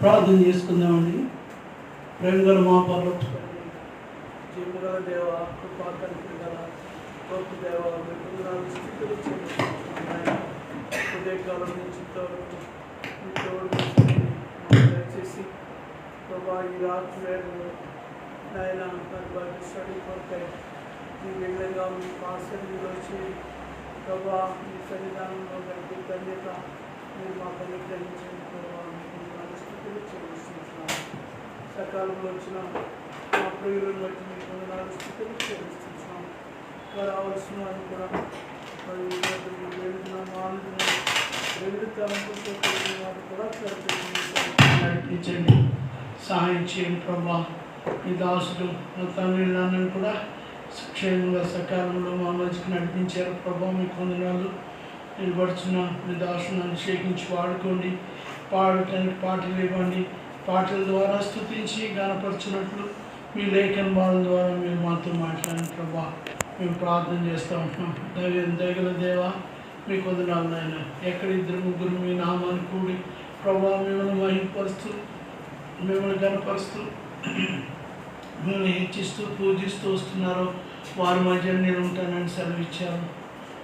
ప్రార్థన చేసుకుందామండి. ప్రేమగల మా పరలోక జీవగల దేవ, కృపాకరికుడు గల గొప్ప దేవ, మీకు స్థితులు ఉదయకాలం నుంచి దయచేసి ప్రభా ఈ రాత్రి వేళలో నాయన బైబిల్ స్టడీ కొరకై ఈ విధంగా మీకు ఆసక్తిలో వచ్చి ప్రభా ఈ సన్నిధానంలో గడిపే ధన్యత మీరు మాకు అనుగ్రహించండి. ప్రభా స్థితులు చెల్లిస్తున్నాం. సకాలంలో వచ్చిన మా ప్రియులను బట్టి మీకు స్థితులు చెల్లిస్తున్నాం. ఇంకా రావాల్సిన వారిని కూడా నడిపించండి, సహాయం చేయండి ప్రభా. ఈ దాసుడు తమిళనాడును కూడా క్షేమంగా సకాలంలో మా మధ్యకి నడిపించారు ప్రభా. మీ కొందనాలు నిలబడుచున్న మీ దాసును అభిషేకించి వాడుకోండి. పాడటానికి పాటలు ఇవ్వండి. పాటల ద్వారా స్తుతించి గానపరచినట్లు మీ లేఖన భావం ద్వారా మీరు మాతో మాట్లాడండి ప్రభా. మేము ప్రార్థన చేస్తూ ఉంటున్నాం. దయగల దేవా, మీ కొందనాలు నాయన, ఎక్కడ ఇద్దరు ముగ్గురు మీ నామాన్ని కూడి ప్రభా మిమ్మల్ని మహిమపరుస్తూ మిమ్మల్ని గనపరుస్తూ మిమ్మల్ని హెచ్చిస్తూ పూజిస్తూ వస్తున్నారో వారి మధ్య నేను ఉంటానని సెలవిచ్చారు.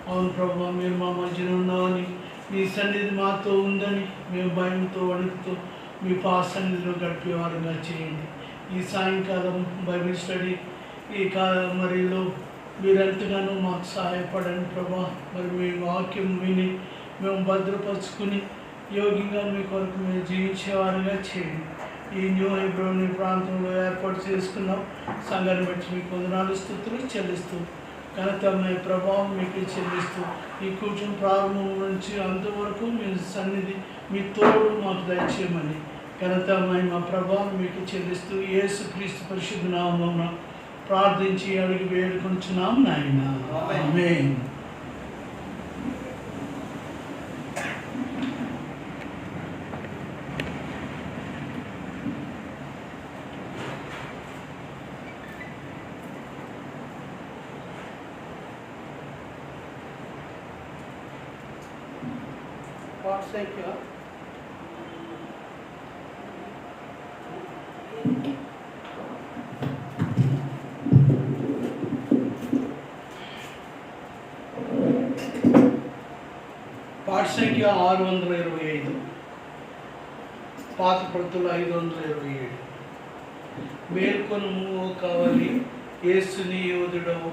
అవును ప్రభా, మీరు మా మధ్యన ఉన్నామని, మీ సన్నిధి మాతో ఉందని మేము భయంతో వణుకుతూ మీ సన్నిధిలో గడిపేవారుగా చేయండి. ఈ సాయంకాలం బైబిల్ స్టడీ ఈ మరిలో మీరెంతగానో మాకు సహాయపడండి ప్రభా. మరి మీ వాక్యం విని మేము భద్రపరుచుకుని యోగ్యంగా మీ కొరకు మీరు జీవించేవారుగా చేయండి. ఈ న్యూ హెబ్రోన్ ప్రాంతంలో ఏర్పాటు చేసుకున్నాం సంఘాన్ని బట్టి మీకు వందనాలు స్తుతులు చెల్లిస్తూ ఘనతమైన ప్రభావం మీకు చెల్లిస్తూ ఈ కూర్చుని ప్రారంభం నుంచి అంతవరకు మీ సన్నిధి మీ తోడు మాకు దయచేయమని ఘనతమైన మా ప్రభావం మీకు చెల్లిస్తూ యేసుక్రీస్తు పరిశుద్ధ నామమున ప్రార్థించి అడిగి వేడుకొంచున్నాం నాయన. ఆమేన్. పాఠశాల పాఠ సంఖ్య 625, పాత ప్రతులు 527. మేల్కొనుము కావాలి యేసుని యోధుడవు,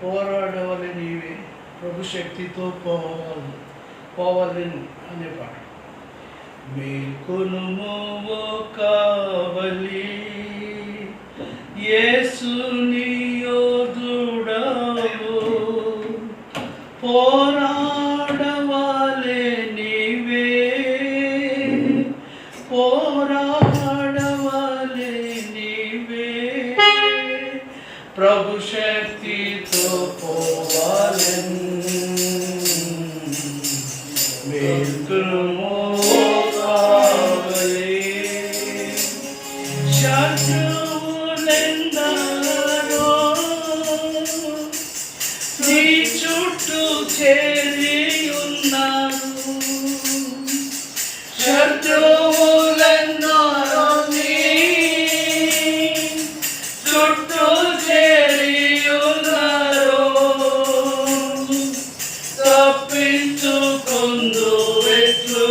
పోరాడవలి నీవే, ప్రభు శక్తితో పోవాలని అనే పాట. మేల్కొనుము కావాలి యేసుని యోధుడవు, పోరాడవలే నీవే, పోరాడవలే నీవే, ప్రభు శక్తితో పోవాలని. మేల్కొనుము కావాలి శత్రువులెందరో నీ చుట్టూ చేరి ఉన్నారు, శత్రువులెందరో నీ చుట్టూ చేరి ఉన్నారు, తప్పించుకుందు ఎట్లు,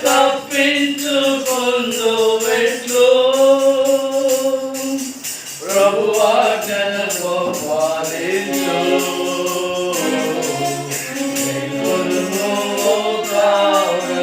తప్పించుకుందు ఎట్లు, ప్రభు ఆజ్ఞను పాలించు. మేల్కొనుము కావాలి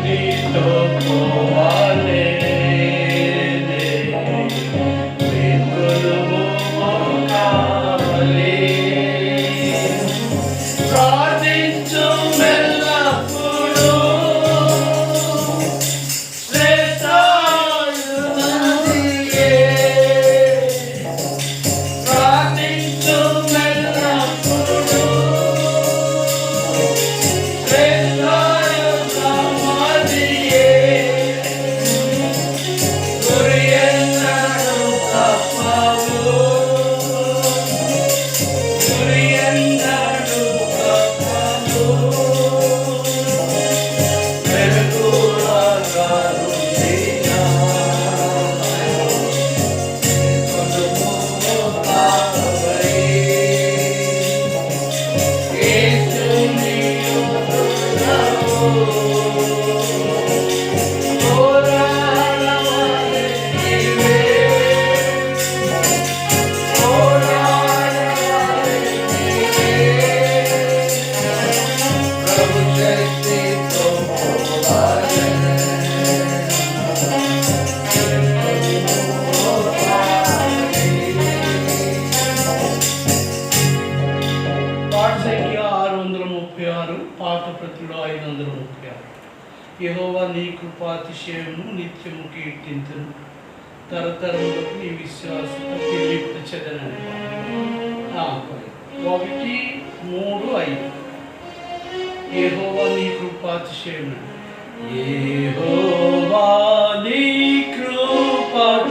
నీతో పోవాలే కొలువు కావాలి ప్రార్థించు మెల్లప్పుడు శ్రేష్ఠాయుధముయే ప్రార్థించు మెల్లప్పుడు శ్రేష్ఠాయుధముయే గురియన్నడు తప్పవు గురియన్నడు తప్పవు వెలుగులగారుండినా కొలువు కావై యేసుని యుద్ధములో పోరాడవలె నీవే పోరాడవలె నీవే ప్రభు శక్తితో పోరాడె పాట సంఖ్య 636 పాత ప్రతిలో 536 యెహోవా నీ కృపాతిశయము నిత్యము కీర్తింతును తరతరములకు నీ విశ్వాసత తెలియపరచదనని 1 3 5 యెహోవా నీ కృపాతిశయము యెహోవా నీ కృపాతిశయమును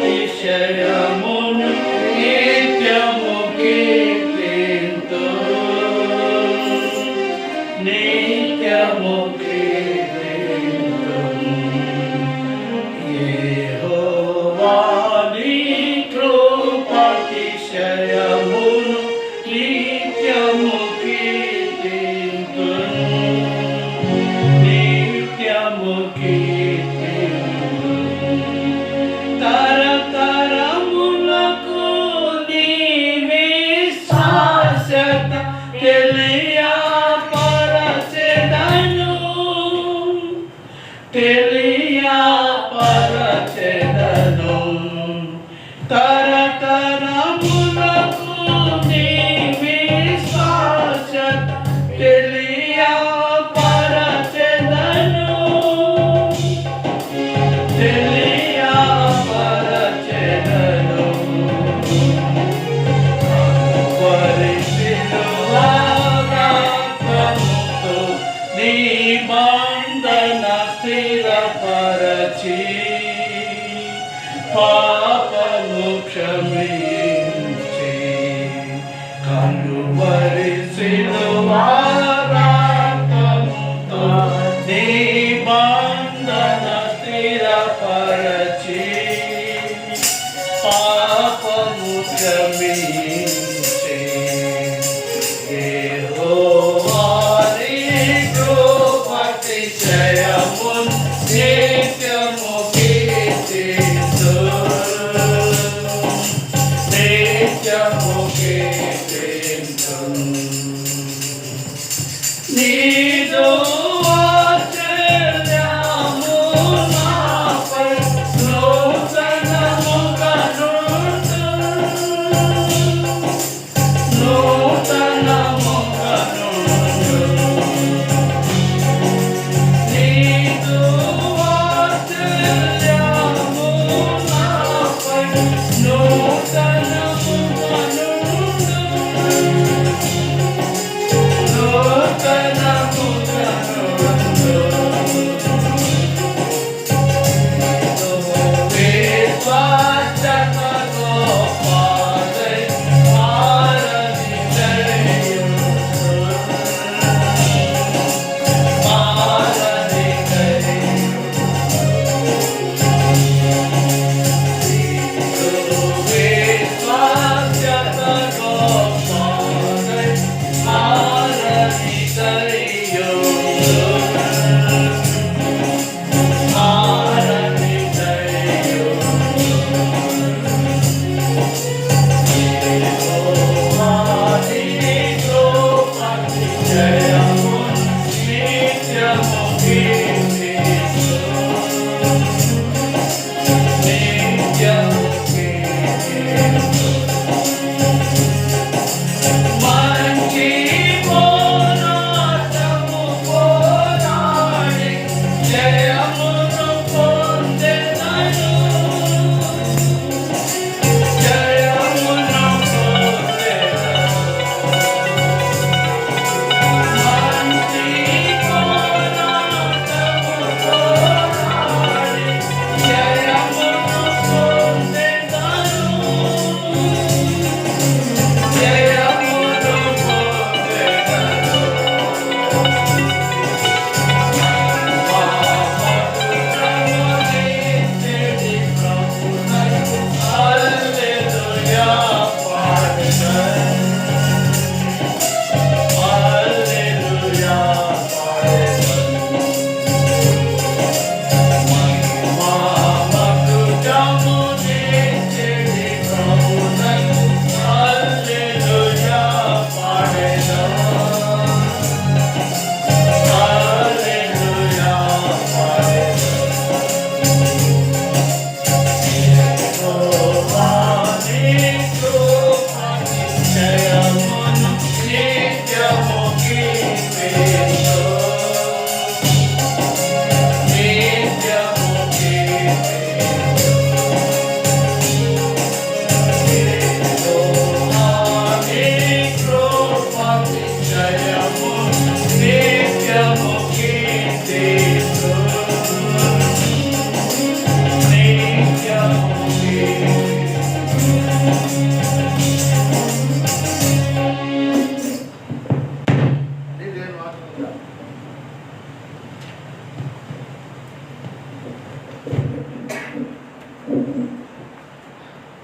నిత్యము కీర్తింతును నిత్యము కీర్తింతును యెహోవా నీ కృపాతిశయమును నిత్యము కీర్తింతును నిత్యము కీర్తింతును తరతరములకు నీవే శాశ్వత తెలియపరచెదను తెలియపరచెదను తరతరములకు నీవే శాశ్వత తెలియపరచెదను తెలియపరచెదను పరిశుద్ధవాక్యముతో నీ బంధన స్థిరపరచి పాపము క్షమించి కలువరి శిలువారక్తముతో నీ బంధన స్థిరపరచి పాపము క్షమించి యెహోవా నీ కృపాతిశయమును నిత్యము కీర్తింతును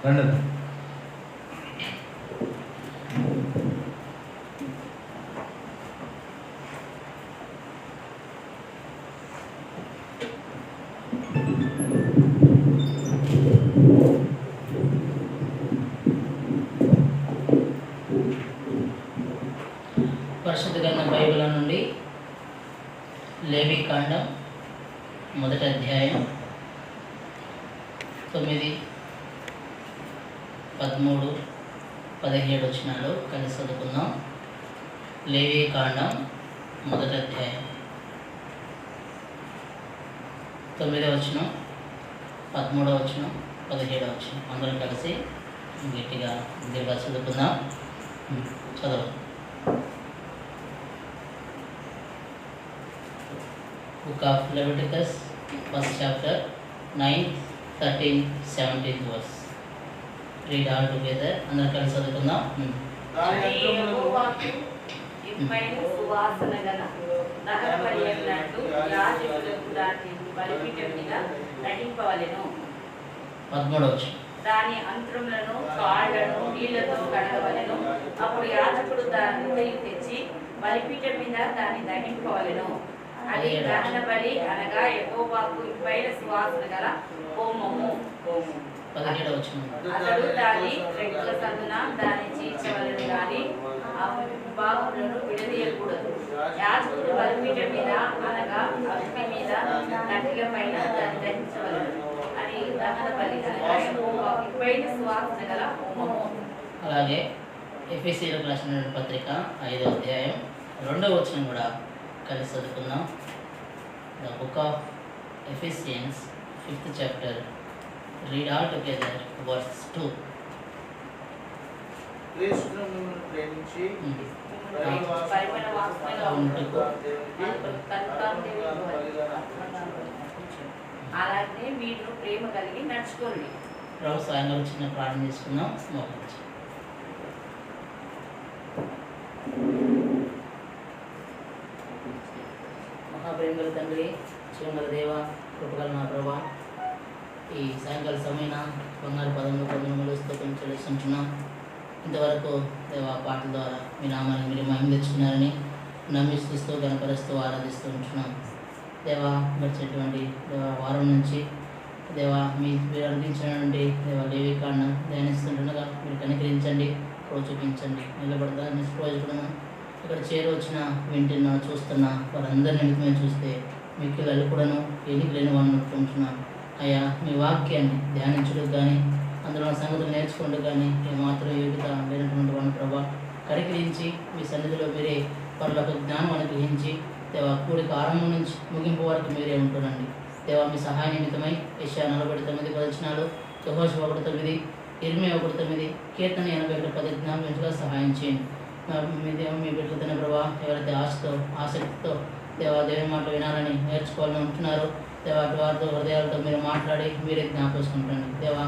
రండి. పరిశుద్ధ గ్రంథం బైబిల్ నుండి లేవికాండం 1వ అధ్యాయం 9, 13, 17 వచనాలు కలిసి చదువుకుందాం. లేవికాండం 1వ అధ్యాయం 9వ వచనం, 13వ వచనం, 17వ వచనం అందరం కలిసి గట్టిగా దీర్ఘ చదువుకుందాం. చదువు. Book of Leviticus, 1st chapter, 9th, 13th, 17th verse. Read all together. అందరం కలిసి చదువుకుందాం. యెహోవాకు ఇప్పైన సువాసన గల దహన బలి అన్నట్టు యాజకులకు దాన్ని బలిపీఠం మీద నటింపవలెను. 13వ వచనం. దాని అంత్రములను కాళ్లను నీళ్లతో కడగవలెను. అప్పుడు యాజకుడు దాన్ని తెచ్చి బలిపీఠం మీద దాన్ని దహింపవలెను. అది దహన బలి అనగా యెహోవాకు ఇప్పైన సువాసన గల హోమము. 17వ వచనం. అతడు దాని రెక్కల సందున దాన్ని చీల్చవలెను గాని ఆ భాగములను విడదీయకూడదు. యాజకుడు బలిపీఠం మీద అనగా అగ్ని మీద కట్టెల పైన దాన్ని దహించవలెను. అది దహన బలి అనగా యెహోవాకు ఇప్పైన సువాసన గల హోమము. అలాగే ఎఫెసీయులకు రాసిన పత్రిక 5వ అధ్యాయం 2వ వచనం కూడా కలిసి చదువుకుందాం. The book of Ephesians 5th chapter. Read all together verse 2. క్రీస్తును మిమ్మల్ని ప్రేమించి పరిమళ వాసనగా ఉండుటకు అలాగే మీరు ప్రేమ కలిగి నడుచుకోండి. ప్రభు సాయంత్రం చిన్న ప్రార్థన చేసుకుందాం. మోకరించి మహాప్రేమగల తండ్రి, జీవగల దేవ, కృపగల నా ప్రభా, ఈ సాయంకాల సమయన బంగారు పదంలో పొందడంలో స్తోత్రం చెల్లిస్తుంటున్నాం. ఇంతవరకు దేవ పాటల ద్వారా మీ నామాన్ని మీరు మహిమ తెచ్చుకున్నారని నమ్మిస్తూ గణపరుస్తూ ఆరాధిస్తూ ఉంటున్నాం. దేవా, గడిచేటువంటి వారం నుంచి దేవా మీరు అందించినటువంటి లేవికాండం ధ్యానిస్తుండగా మీరు కనికరించండి, చూపించండి. నిలబడతా నిష్ప్రయోజకులను ఇక్కడ చేరవచ్చిన వింటున్నా చూస్తున్న వారందరినీ మేము చూస్తే మీకు కూడాను ఎన్నిక లేని వాడిని నడుపుకుంటున్నాం. అయ్యా, మీ వాక్యాన్ని ధ్యానించడం కానీ అందులో సంగతులు నేర్చుకోవడం కానీ ఏమాత్రం యోగ్యత లేనటువంటి వాడిని ప్రభా కరికరించి మీ సన్నిధిలో మీరే వాళ్ళకు జ్ఞానం అనుగ్రహించి దేవా కూడికి ఆరంభం నుంచి ముగింపు వరకు మీరే ఉంటున్నాండి. దేవా, మీ సహాయ నిమిత్తమై యెషయా 49 వచనాలు, యెహోషువ 1:9, ఇర్మియా 1:9, కీర్తన 81:10 జ్ఞాపకం సహాయం చేయండి. మీ దేవ మీ బిడ్డలతోనే ప్రభా ఎవరైతే ఆసక్తితో దేవుని మాట వినాలని నేర్చుకోవాలని ఉంటున్నారో దేవా వారితో హృదయాలతో మీరు మాట్లాడి మీరే జ్ఞాపకం దేవా.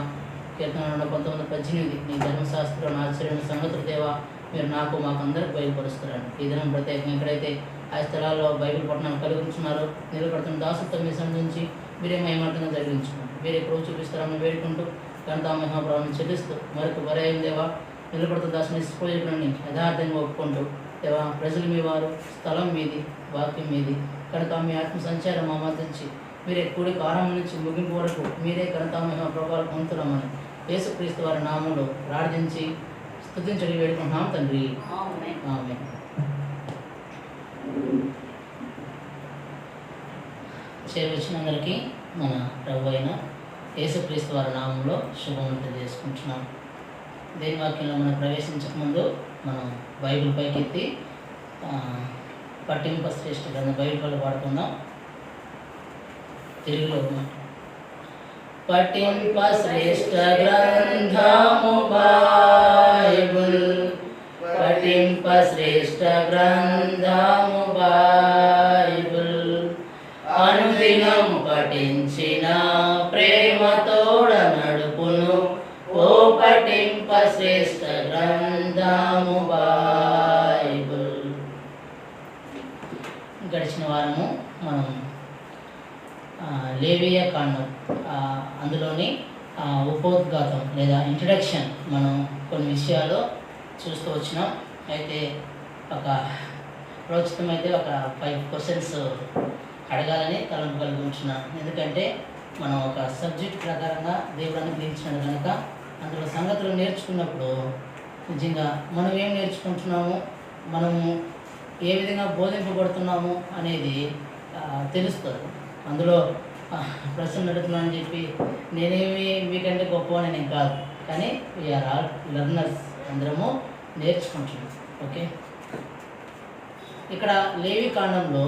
కీర్తన 19:18 నీ ధర్మశాస్త్రం ఆశ్చర్యమైన సంగతులు దేవా మీరు నాకు మాకు అందరికి బయలుపరుస్తారండి. ఈ దినం ప్రత్యేకంగా ఎక్కడైతే ఆ స్థలాల్లో బైబిల్ పట్టణాన్ని కలిగి ఉంటున్నారో నిలబడుతున్న దాసులతో మీ సంధించి మీరే మహిమార్థంగా జరిగించుకోండి. మీరే ప్రభు చూపిస్తారని వేడుకుంటూ ఘనత మహిమాప్రభావం చెల్లిస్తూ మరొక వరయం దేవా నిలబడుతున్న దాసుని నిష్ప్రయోజకులని యథార్థంగా ఒప్పుకుంటూ దేవా ప్రజలు మీ వారు, స్థలం మీది, వాక్యం మీది కనుక మీ ఆత్మ సంచారం ఆమోదించి మీరే కూడికి ఆరంభం నుంచి ముగింపు వరకు మీరే ఘనత మహిమాప్రభావాలు పొందుతున్నామని యేసుక్రీస్తు వారి నామంలో ప్రార్థించి స్తుతించడి వేడుకుంటున్నాం తండ్రి. ఆమేన్. చేరవచ్చిన అందరికీ మన ప్రభు అయిన యేసుక్రీస్తు వారి నామంలో శుభములు తెలియజేసుకుంటున్నాం. దేని వాక్యంలో మనం ప్రవేశించక ముందు మనం బైబిల్ పైకెత్తి పట్టింప శ్రేష్ఠ గ్రంథం బైబిల్ పళ్ళు పాడుకుందాం. తెలుగులో పట్టింప శ్రేష్ఠ గ్రంథము బైబిల్, పట్టింప శ్రేష్ఠ గ్రంథము బైబిల్, అనుదినము పఠించిన ప్రేమతోడ నడుపును ఓ పఠింప శ్రేష్ఠ గ్రంథము బైబిల్. గడిచిన వారము మనం లేవియా కాండం అందులోని ఉపోద్ఘాతం లేదా ఇంట్రడక్షన్ మనం కొన్ని విషయాలు చూస్తూ వచ్చినాం. అయితే ఒక ప్రోచితమైతే ఒక 5 క్వశ్చన్స్ అడగాలని తలంపు కలిగి ఉంటున్నాను. ఎందుకంటే మనం ఒక సబ్జెక్ట్ ప్రకారంగా దేవుడు అనుగ్రహించినాడు కనుక అందులో సంగతులు నేర్చుకున్నప్పుడు నిజంగా మనం ఏం నేర్చుకుంటున్నాము, మనము ఏ విధంగా బోధింపబడుతున్నాము అనేది తెలుస్తుంది. అందులో ప్రశ్నలు అడుగుతున్నానని చెప్పి నేనేమి మీకంటే గొప్పవని నేను కాదు, కానీ వీఆర్ ఆల్ లెర్నర్స్, అందరము నేర్చుకుంటున్నాం. ఓకే, ఇక్కడ లేవి కాండంలో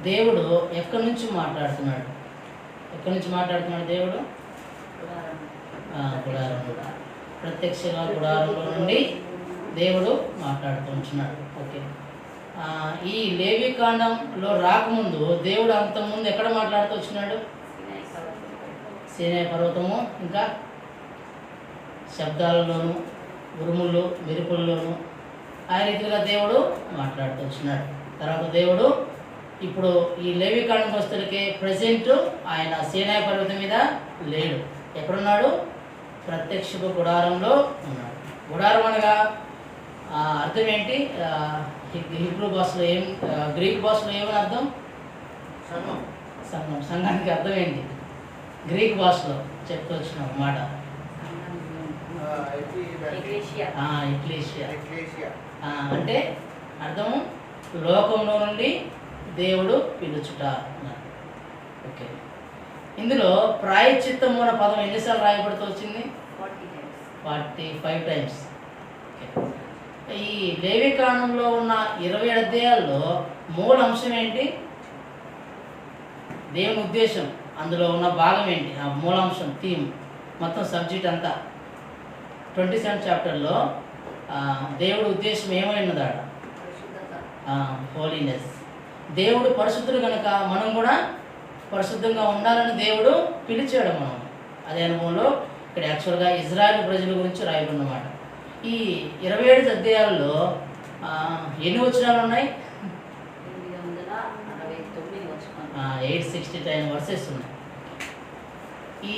దేవుడు ఎక్కడి నుంచి మాట్లాడుతున్నాడు? ఎక్కడి నుంచి మాట్లాడుతున్నాడు దేవుడు? గుడారంలో, ప్రత్యక్షంగా గుడారంలో నుండి దేవుడు మాట్లాడుతుంటున్నాడు. ఓకే, ఈ లేవి కాండంలో రాకముందు దేవుడు అంతకుముందు ఎక్కడ మాట్లాడుతూ వచ్చినాడు? సీనాయి పర్వతము, ఇంకా శబ్దాలలోను, ఉరుములు, మెరుపుల్లోను ఆ రీతిగా దేవుడు మాట్లాడుతూ వచ్చినాడు. తర్వాత దేవుడు ఇప్పుడు ఈ లేవి కాండం వస్తువులకి ప్రజెంట్ ఆయన సీనాయి పర్వతం మీద లేడు. ఎక్కడున్నాడు? ప్రత్యక్షపు గుడారంలో ఉన్నాడు. గుడారం అనగా అర్థం ఏంటి? హిబ్రూ భాషలో ఏం, గ్రీక్ భాషలో ఏమని అర్థం? సంఘం. సంఘం, సంఘానికి అర్థం ఏంటి? గ్రీక్ భాషలో చెప్తూ వచ్చిన మాట ఎక్లేషియా. అంటే అర్థము లోకంలో నుండి దేవుడు పిలుచుట. ఓకే, ఇందులో ప్రాయశ్చిత్తము అనే పదం ఎన్నిసార్లు రాయబడుతూ వచ్చింది? 45 టైమ్స్. ఈ లేవి కాండంలో ఉన్న 27 అధ్యాయాల్లో మూల అంశం ఏంటి? దేవుని ఉద్దేశం, అందులో ఉన్న భాగం ఏంటి? ఆ మూలాంశం, థీమ్, మొత్తం సబ్జెక్ట్ అంతా 27 చాప్టర్లో దేవుడి ఉద్దేశం ఏమై ఉన్నదాడ? హోలీనెస్. దేవుడు పరిశుద్ధుడు కనుక మనం కూడా పరిశుద్ధంగా ఉండాలని దేవుడు పిలిచాడు మనం. అదే అనుభవంలో ఇక్కడ యాక్చువల్గా ఇజ్రాయెల్ ప్రజల గురించి రాయబడినమాట. ఈ 27 అధ్యాయాల్లో ఎన్ని వచనాలు ఉన్నాయి? 869 వర్సెస్ ఉన్నాయి. ఈ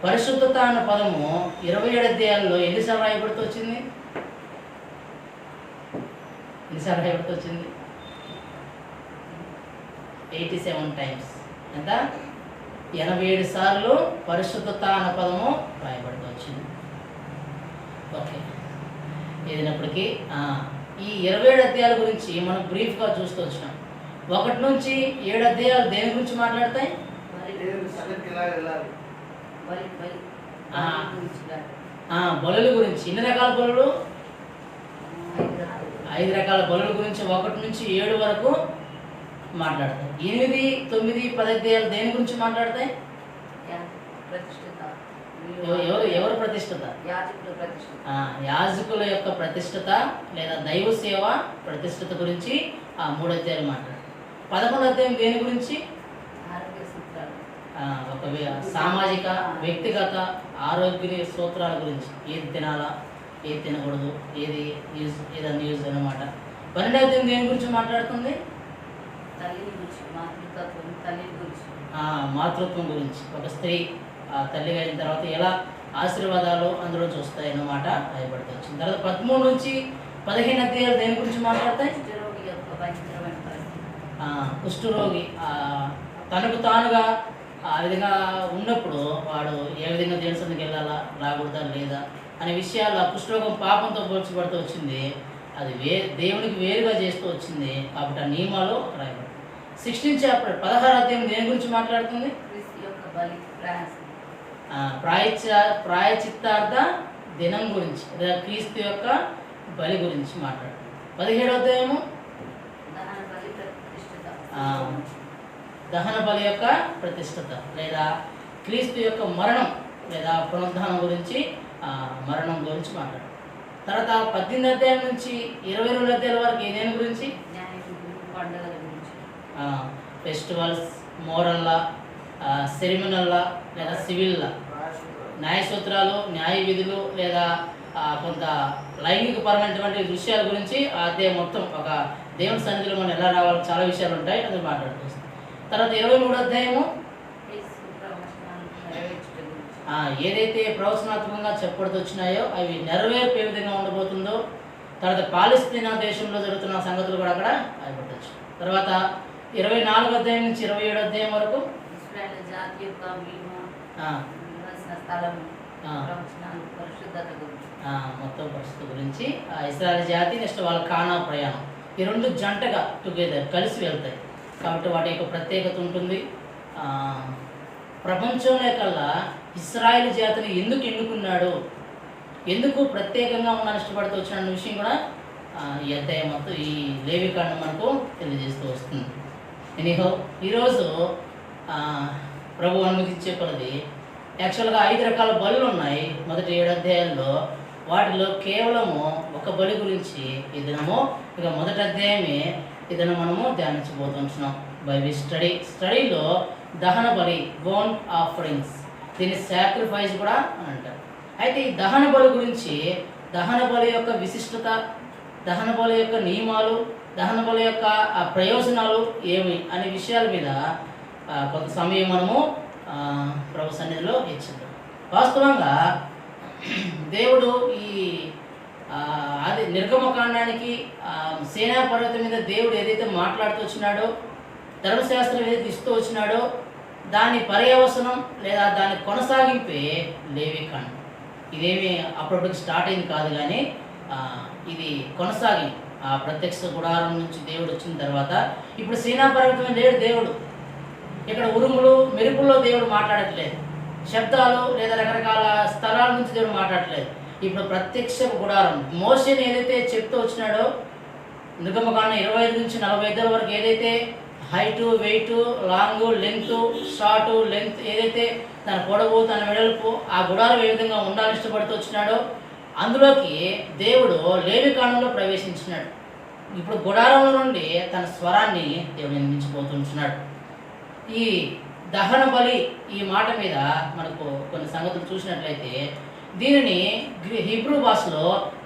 పరిశుద్ధత అన్న పదము 27 అధ్యాయాల్లో ఎన్నిసార్లు రాయబడుతూ వచ్చింది? ఎన్నిసార్లు రాయబడుతూ వచ్చింది? 87 టైమ్స్. ఎంత? 87 సార్లు పరిశుద్ధత అన్న పదము రాయబడుతూ వచ్చింది. ఓకే, ఏదైనప్పటికీ ఈ 27 అధ్యాయాల గురించి మనం బ్రీఫ్గా చూస్తూ వచ్చినాం. 1 నుంచి 7 అధ్యాయాలు దేని గురించి మాట్లాడతాయి? బలుల గురించి. ఎన్ని రకాల బలులు? 5 రకాల బలుల గురించి 1 నుంచి 7 వరకు మాట్లాడతాయి. 8, 9, 10 అధ్యాయాలు దేని గురించి మాట్లాడతాయి? ఎవరు ప్రతిష్టత? యాజకుల యొక్క ప్రతిష్టత లేదా దైవ సేవ ప్రతిష్టత గురించి 3 అధ్యాయాలు మాట్లాడతాయి. 11 అధ్యాయం దేని గురించి? ఒక సామాజిక, వ్యక్తిగత ఆరోగ్య సూత్రాల గురించి. ఏది తినాలా, ఏది తినకూడదు, ఏది యూజ్ అన్నమాట. 12 అధ్యాయం దేని గురించి మాట్లాడుతుంది? మాతృత్వం గురించి. ఒక స్త్రీ తల్లిగా అయిన తర్వాత ఎలా ఆశీర్వాదాలు అందులో చూస్తాయి అన్నమాట రాయబడుతూ వచ్చింది. తర్వాత 13 నుంచి 15 అధ్యాయాలు దేని గురించి మాట్లాడతాయి? కుష్ఠరోగి తనకు తానుగా ఆ విధంగా ఉన్నప్పుడు వాడు ఏ విధంగా దేవుని సన్నిధికి వెళ్ళాలా, రాకూడదా లేదా అనే విషయాలు. ఆ కుష్ఠరోగం పాపంతో పోల్చబడుతూ వచ్చింది. అది దేవునికి వేరుగా చేస్తూ వచ్చింది. కాబట్టి ఆ నియమాలు రాయబడి 16 చాప్టర్ 16 అధ్యాయం దేని గురించి మాట్లాడుతుంది? ప్రాయచిత్తార్థ దినం గురించి, క్రీస్తు యొక్క బలి గురించి మాట్లాడుతుంది. 17వ అధ్యాయము దహన బలి యొక్క ప్రతిష్టత లేదా క్రీస్తు యొక్క మరణం లేదా పునరుద్ధానం గురించి, మరణం గురించి మాట్లాడు. తర్వాత 18 అధ్యాయం నుంచి 22 అధ్యాయాల వరకు ఏదేని గురించి? ఫెస్టివల్స్, మోరల్లా, సెరిమనల్లా లేదా సివిల్లా, న్యాయ సూత్రాలు, న్యాయ విధులు లేదా కొంత లైంగిక పరమైనటువంటి విషయాల గురించి ఆ అధ్యాయం మొత్తం ఒక దేవుని సన్నిధిలో మనం ఎలా రావాలి, చాలా విషయాలు ఉంటాయి, అది మాట్లాడుతూ. తర్వాత 23వ అధ్యాయము ఏదైతే ప్రవచనాత్మకంగా చెప్పబడుతూ వచ్చినాయో అవి నెరవేర్పు ఏ విధంగా ఉండబోతుందో, తర్వాత పాలస్తీనా దేశంలో జరుగుతున్న సంగతులు కూడా అక్కడ రాయబడవచ్చు. తర్వాత 24వ అధ్యాయం నుంచి 27వ అధ్యాయం వరకు ఇశ్రాయేలు జాతి యొక్క విలువ, ఆ, నివసించిన స్థలము, ఆ, ప్రవచనాలు, పరిశుద్ధత గురించి. మొత్తం పరిస్థితి గురించి ఇశ్రాయేలు జాతి నెక్స్ట్ వాళ్ళ కానా ప్రయాణం, ఈ రెండు జంటగా టుగెదర్ కలిసి వెళ్తాయి కాబట్టి వాటి యొక్క ప్రత్యేకత ఉంటుంది. ప్రపంచంలో కల్లా ఇశ్రాయేలు జాతిని ఎందుకు ఎన్నుకున్నాడు, ఎందుకు ప్రత్యేకంగా ఉండాలని ఇష్టపడుతూ వచ్చిన విషయం కూడా ఈ అధ్యాయం మొత్తం ఈ లేవికాండం మనకు తెలియజేస్తూ వస్తుంది. ఎనీహో ఈరోజు ప్రభు అనుమతించే కొలది యాక్చువల్గా 5 రకాల బలులు ఉన్నాయి మొదటి 7 అధ్యాయాల్లో. వాటిలో కేవలము ఒక బలి గురించి ఈ దినము, ఇక మొదటి అధ్యాయమే ఈ దినం మనము ధ్యానించబోతున్నాం. బైబిల్ స్టడీలో దహన బలి, బోన్ ఆఫరింగ్స్, దీన్ని సాక్రిఫైస్ కూడా అని అంటారు. అయితే ఈ దహన బలి గురించి, దహన బలి యొక్క విశిష్టత, దహన బలి యొక్క నియమాలు, దహన బలి యొక్క ప్రయోజనాలు ఏమి అనే విషయాల మీద కొంత సమయం మనము ప్రభు సన్నిధిలో ఇచ్చింది. వాస్తవంగా దేవుడు ఈ అది నిర్గమకాండానికి సేనా పర్వతం మీద దేవుడు ఏదైతే మాట్లాడుతూ వచ్చినాడో, ధర్మశాస్త్రం ఏదైతే ఇస్తూ వచ్చినాడో దాని పర్యవసనం లేదా దాని కొనసాగింపే లేవికాండం. ఇదేమి అప్పటికి స్టార్ట్ అయింది కాదు, కానీ ఇది కొనసాగి ఆ ప్రత్యక్ష గుడారం నుంచి దేవుడు వచ్చిన తర్వాత ఇప్పుడు సేనా పర్వతం లేడు దేవుడు. ఇక్కడ ఉరుములు మెరుపుల్లో దేవుడు మాట్లాడట్లేదు, శబ్దాలు లేదా రకరకాల స్థలాల నుంచి దేవుడు మాట్లాడట్లేదు. ఇప్పుడు ప్రత్యక్ష గుడారం మోషేని ఏదైతే చెప్తూ వచ్చినాడో, నిర్గమకాండం 25 నుంచి 45 వరకు ఏదైతే height, weight, long, length, short, length ఏదైతే తన పొడవు, తన వెడల్పు, ఆ గుడారం ఏ విధంగా ఉండాలని ఇష్టపడుతూ వచ్చినాడో అందులోకి దేవుడు లేవికాండంలో ప్రవేశించినాడు. ఇప్పుడు గుడారంలో నుండి తన స్వరాన్ని దేవుడు వినిపించిపోతుంటున్నాడు. ఈ దహన బలి ఈ మాట మీద మనకు కొన్ని సంగతులు చూసినట్లయితే దీనిని హిబ్రూ భాషలో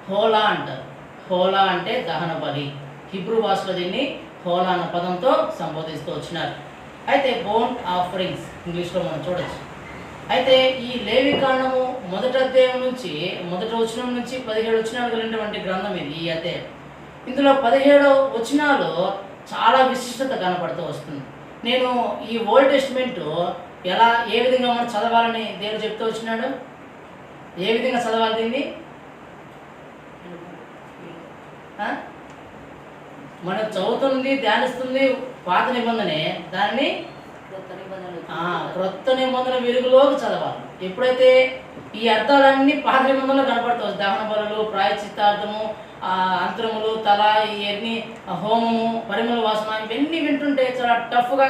హోలా అంటారు. హోలా అంటే దహన బలి. హిబ్రూ భాషలో దీన్ని హోలా అన్న పదంతో సంబోధిస్తూ వచ్చినారు. అయితే బోన్ ఆఫరింగ్స్ ఇంగ్లీష్లో మనం చూడొచ్చు. అయితే ఈ లేవికాండము మొదటి అధ్యాయం నుంచి మొదటి వచనం నుంచి 17 వచనాలు కలిగినటువంటి గ్రంథం ఇది. ఈ అధ్యాయం ఇందులో 17 వచనాలు చాలా విశిష్టత కనపడుతూ వస్తుంది. నేను ఈ ఓల్డ్ టెస్టిమెంట్ ఏ విధంగా మనం చదవాలని దేవుడు చెప్తూ వచ్చినాడు, ఏ విధంగా చదవాలి దీన్ని మనం చదువుతుంది, ధ్యానిస్తుంది పాత నిబంధనే, దాన్ని క్రొత్త నిబంధన వెలుగులోకి చదవాలి. ఎప్పుడైతే ఈ అర్థాలన్నీ పాత నిబంధనలో కనపడతాయి, దహన బలులు, ప్రాయశ్చిత్తార్థము, అంతరములు, తల, ఇవన్నీ హోమము, పరిమళ వాసన, ఇవన్నీ వింటుంటే చాలా టఫ్గా,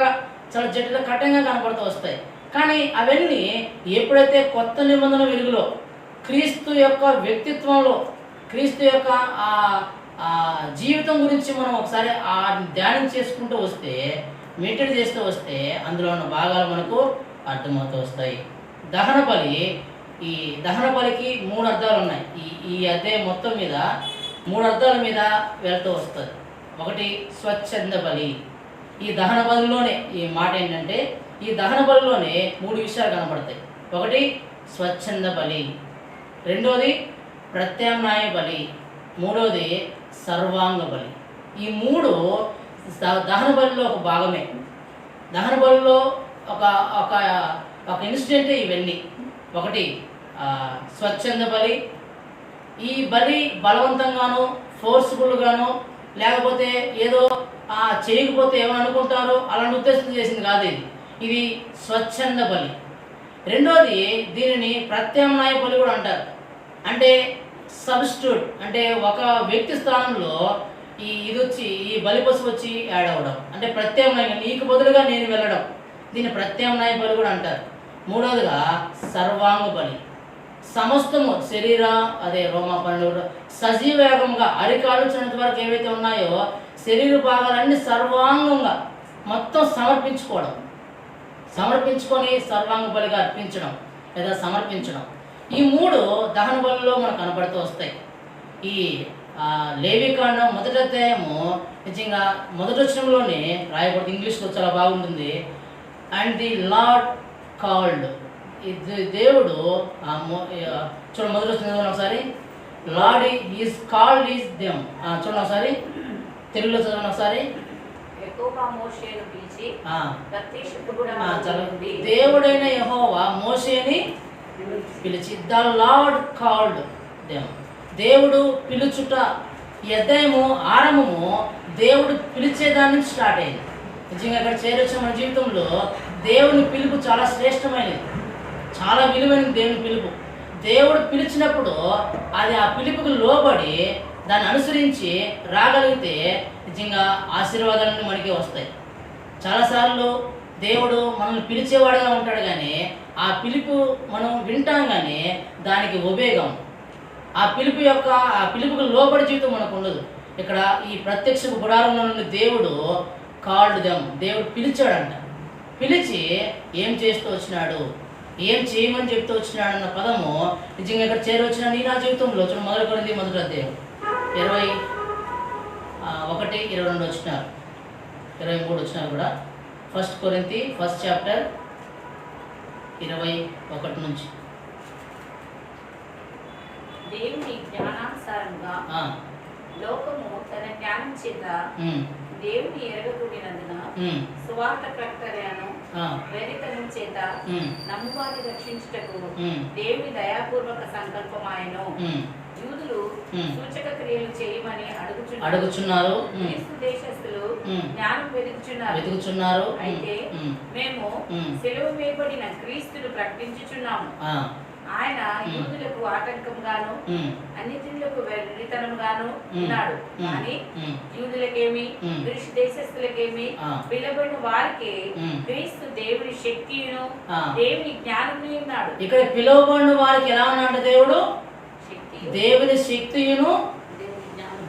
చాలా జటిల కఠినంగా కనపడుతూ వస్తాయి. కానీ అవన్నీ ఎప్పుడైతే కొత్త నిబంధన వెలుగులో క్రీస్తు యొక్క వ్యక్తిత్వంలో, క్రీస్తు యొక్క జీవితం గురించి మనం ఒకసారి ధ్యానం చేసుకుంటూ వస్తే, మెడిటేట్ చేస్తూ వస్తే అందులో ఉన్న భాగాలు మనకు అర్థమవుతూ వస్తాయి. దహన బలి, ఈ దహన బలికి 3 అర్థాలు ఉన్నాయి. ఈ అధ్యాయం మొత్తం మీద 3 అర్థాల మీద వెళ్తూ వస్తుంది. ఒకటి స్వచ్ఛంద బలి. ఈ దహన బలిలోనే ఈ మాట ఏంటంటే, ఈ దహన బలిలోనే 3 విషయాలు కనబడతాయి. ఒకటి స్వచ్ఛంద బలి, రెండోది ప్రత్యామ్నాయ బలి, మూడోది సర్వాంగ బలి. ఈ 3 దహన బలిలో ఒక భాగమే. దహన బలిలో ఒక ఒక ఒక ఇన్సిడెంటే ఇవన్నీ. ఒకటి స్వచ్ఛంద బలి. ఈ బలి బలవంతంగానో, ఫోర్స్ఫుల్గానో, లేకపోతే ఏదో చేయకపోతే ఏమని అనుకుంటారో అలాంటి ఉద్దేశం చేసింది కాదు ఇది స్వచ్ఛంద బలి. రెండోది దీనిని ప్రత్యామ్నాయ బలి కూడా అంటారు. అంటే సబ్స్టిట్యూట్, అంటే ఒక వ్యక్తి స్థానంలో ఇది వచ్చి, ఈ బలి పశువు వచ్చి యాడ్ అవ్వడం, అంటే ప్రత్యామ్నాయంగా నీకు బదులుగా నేను వెళ్ళడం, దీన్ని ప్రత్యామ్నాయ బలి కూడా అంటారు. మూడవదిగా సర్వాంగ బలి. సమస్తము శరీర, అదే రోమా 12 సజీవయాగంగా అరికాలు చిన్నంత వరకు ఏవైతే ఉన్నాయో శరీర భాగాలన్నీ సర్వాంగంగా మొత్తం సమర్పించుకొని సర్వాంగ బలిగా అర్పించడం లేదా సమర్పించడం. ఈ 3 దహన బలిలో మనకు కనబడుతూ వస్తాయి. ఈ లేవికాండం మొదటి అధ్యాయము నిజంగా మొదటి వచనంలోనే రాయబడుతుంది. ఇంగ్లీష్లో చాలా బాగుంటుంది. అండ్ ది లార్డ్ కాల్డ్ దేవుడు చూడండి మొదటి వచ్చిన ఒకసారి lord is called is them. చూడండి ఒకసారి తెలుగులో చదవండి ఒకసారి. యెహోవా మోషేను పిలిచి ప్రత్యక్షపు గుడారములో నుండి దేవుడైన యెహోవా మోషేని పిలిచి ద లార్డ్ కాల్డ్ దెమ్. దేవుడు పిలుచుట, ఈ అధ్యాయము ఆరంభము దేవుడు పిలిచేదాని నుంచి స్టార్ట్ అయింది. నిజంగా అక్కడ చేరొచ్చిన మన జీవితంలో దేవుని పిలుపు చాలా శ్రేష్టమైనది, చాలా విలువైనది. దేవుని పిలుపు దేవుడు పిలిచినప్పుడు అది ఆ పిలుపుకు లోబడి దాన్ని అనుసరించి రాగలిగితే నిజంగా ఆశీర్వాదాలన్నీ మనకి వస్తాయి. చాలాసార్లు దేవుడు మనల్ని పిలిచేవాడుగా ఉంటాడు, కానీ ఆ పిలుపు మనం వింటాం, కానీ దానికి ఉపయోగం ఆ పిలుపుకు లోబడి జీవితం మనకు ఉండదు. ఇక్కడ ఈ ప్రత్యక్ష గుడారంలో నుండి దేవుడు కాల్డ్ దెమ్, దేవుడు పిలిచాడంట. పిలిచి ఏం చేస్తూ వచ్చినాడు, ఏం చేయమని చెప్తూ వచ్చినాడు అన్న పదము నిజంగా ఇక్కడ చేరవచ్చిన నీ నా జీవితంలో చూడండి. మొదటి కొరింథీ మొదటి అధ్యాయం 21-22 వచ్చినారు, 23 వచ్చినారు కూడా. 1 కొరింథీ 1st చాప్టర్ 21 నుంచి. దేవుని జ్ఞానానుసారంగా లోకము తన జ్ఞానం చేత దేవుని ఎరగకూడినందున సువార్త ప్రకటనను వెరితనం చేత నమ్మువారిని రక్షించుటకు దేవుని దయాపూర్వక సంకల్పమాయను. యూదులు సూచక క్రియలు చేయమని అడుగుచున్నారు, దేశస్థులు జ్ఞానం వెతుకుచున్నారు. అయితే మేము సెలవు వేయబడిన క్రీస్తును ప్రకటించుచున్నాము. ఆయన యూదులకు ఆటంకంగాను అన్యజనులకు వెర్రితనంగాను ఉన్నాడు, కానీ యూదులకేమి గ్రీసు దేశస్థులకేమి పిలబడిన వారికి క్రీస్తు దేవుని శక్తియును దేవుని జ్ఞానము ఉన్నాడు. ఇక్కడ పిలువబడిన వారికి ఎలా ఉన్నాడు దేవుడు? దేవుని శక్తియును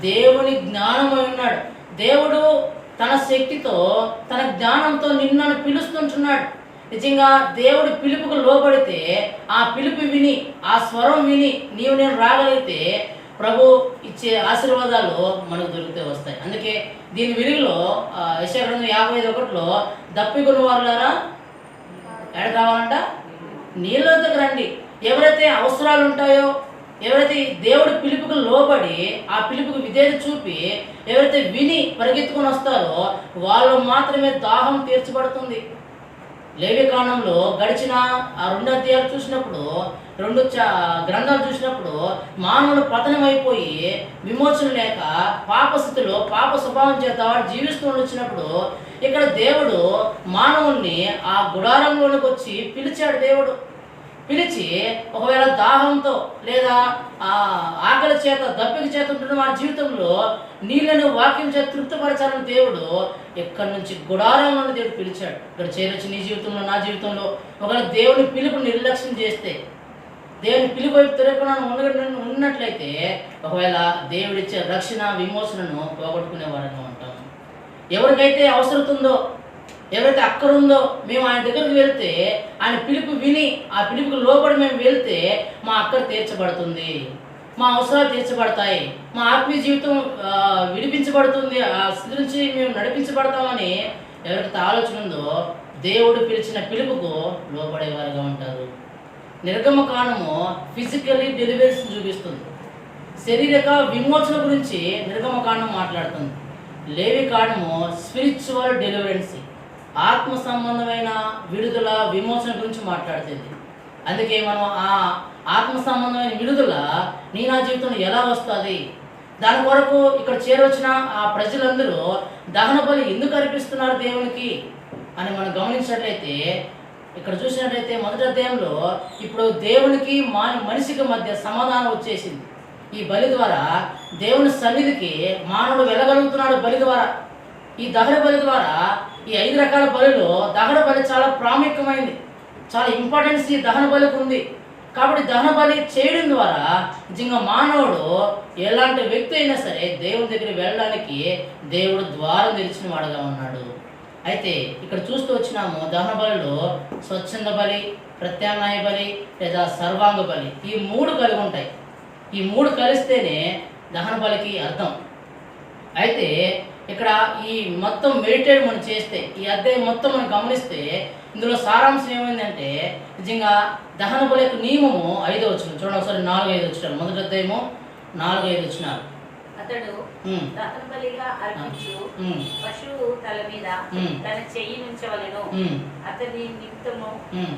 దేవుని జ్ఞానము ఉన్నాడు. దేవుడు తన శక్తితో తన జ్ఞానంతో నిన్ను పిలుస్తుంటున్నాడు. నిజంగా దేవుడి పిలుపుకు లోబడితే, ఆ పిలుపు విని, ఆ స్వరం విని నీవు నేను రాగలిగితే ప్రభు ఇచ్చే ఆశీర్వాదాలు మనకు దొరికితే వస్తాయి. అందుకే దీని వెలుగులో యెషయా గ్రంథం 55:1 దప్పికొన్న వారులారా ఎక్కడ రావాలంట? నీళ్ళ వద్దకు రండి. ఎవరైతే అవసరాలు ఉంటాయో, ఎవరైతే దేవుడి పిలుపుకు లోబడి ఆ పిలుపుకు విధేయత చూపి ఎవరైతే విని పరిగెత్తుకొని వస్తారో వాళ్ళు మాత్రమే దాహం తీర్చబడుతుంది. లేవికాండంలో గడిచిన ఆ 2 అధ్యాయాలు చూసినప్పుడు, 2 గ్రంథాలు చూసినప్పుడు మానవుడు పతనం అయిపోయి విమోచన లేక పాపస్థితిలో పాప స్వభావం చేత వాడు జీవిస్తూ వచ్చినప్పుడు ఇక్కడ దేవుడు మానవుణ్ణి ఆ గుడారంలోనికి వచ్చి పిలిచాడు. దేవుడు పిలిచి ఒకవేళ దాహంతో లేదా ఆకలి చేత దప్పిక చేత ఉంటున్న వారి జీవితంలో నీళ్ళను వాక్యం చేత తృప్తిపరచాలని దేవుడు ఎక్కడి నుంచి గుడారం నుండి దేవుడు పిలిచాడు. ఇక్కడ చేరొచ్చి నీ జీవితంలో నా జీవితంలో ఒకవేళ దేవుని పిలుపు నిర్లక్ష్యం చేస్తే, దేవుని పిలుపు వైపు తిరగకుండా ఉన్నట్లయితే ఒకవేళ దేవుడిచ్చే రక్షణ విమోచనను పోగొట్టుకునే వారంగా ఉంటాం. ఎవరికైతే అవసరం ఉందో, ఎవరైతే అక్కడుందో మేము ఆయన దగ్గరికి వెళ్తే, ఆయన పిలుపు విని ఆ పిలుపుకు లోబడి మేము వెళ్తే మా అక్కర తీర్చబడుతుంది, మా అవసరాలు తీర్చబడతాయి, మా ఆత్మీయ జీవితం విడిపించబడుతుంది, ఆ స్థితి నుంచి మేము నడిపించబడతామని ఎవరికైతే ఆలోచన ఉందో దేవుడు పిలిచిన పిలుపుకు లోబడేవారుగా ఉంటారు. నిర్గమకాండము ఫిజికల్లీ డెలివరీస్ చూపిస్తుంది. శారీరక విమోచన గురించి నిర్గమకాండం మాట్లాడుతుంది. లేవికాండము స్పిరిచువల్ డెలివరెన్స్, ఆత్మ సంబంధమైన విడుదల విమోచన గురించి మాట్లాడుతుంది. అందుకే మనం ఆ ఆత్మ సంబంధమైన విడుదల నీ నా జీవితంలో ఎలా వస్తుంది, దాని కొరకు ఇక్కడ చేరవచ్చిన ఆ ప్రజలందరూ దహన బలి ఎందుకు అర్పిస్తున్నారు దేవునికి అని మనం గమనించినట్లయితే, ఇక్కడ చూసినట్లయితే మొదటి అధ్యాయంలో ఇప్పుడు దేవునికి మనిషికి మధ్య సమాధానం వచ్చేసింది. ఈ బలి ద్వారా దేవుని సన్నిధికి మానవుడు వెళ్ళగలుగుతున్నాడు. బలి ద్వారా, ఈ దహన బలి ద్వారా, ఈ 5 రకాల బలిలో దహన బలి చాలా ప్రాముఖ్యమైనది, చాలా ఇంపార్టెన్స్ ఈ దహన బలికి ఉంది. కాబట్టి దహన బలి చేయడం ద్వారా నిజంగా మానవుడు ఎలాంటి వ్యక్తి అయినా సరే దేవుని దగ్గరికి వెళ్ళడానికి దేవుడు ద్వారం తెరిచిన వాడుగా ఉన్నాడు. అయితే ఇక్కడ చూస్తూ వచ్చినాము దహన బలిలో స్వచ్ఛంద బలి, ప్రత్యామ్నాయ బలి లేదా సర్వాంగ బలి, ఈ 3 కలిగి ఉంటాయి. ఈ 3 కలిస్తేనే దహన బలికి అర్థం. అయితే ఇక్కడ ఈ మొత్తం మెడిటేట్ మనం చేస్తే, ఈ అధ్యాయం మొత్తం మనం గమనిస్తే ఇందులో సారాంశం ఏమైందంటే నిజంగా దహన బలి యొక్క నియమము 5వ వచనం చూడండి ఒకసారి. 4-5 వచనాలు, మొదటి అధ్యాయము 4-5 వచనాలు. అతడు దహన బలిగా అర్పించు పశువు తల మీద తన చెయ్యి నుంచవలెను. అతని నిమిత్తము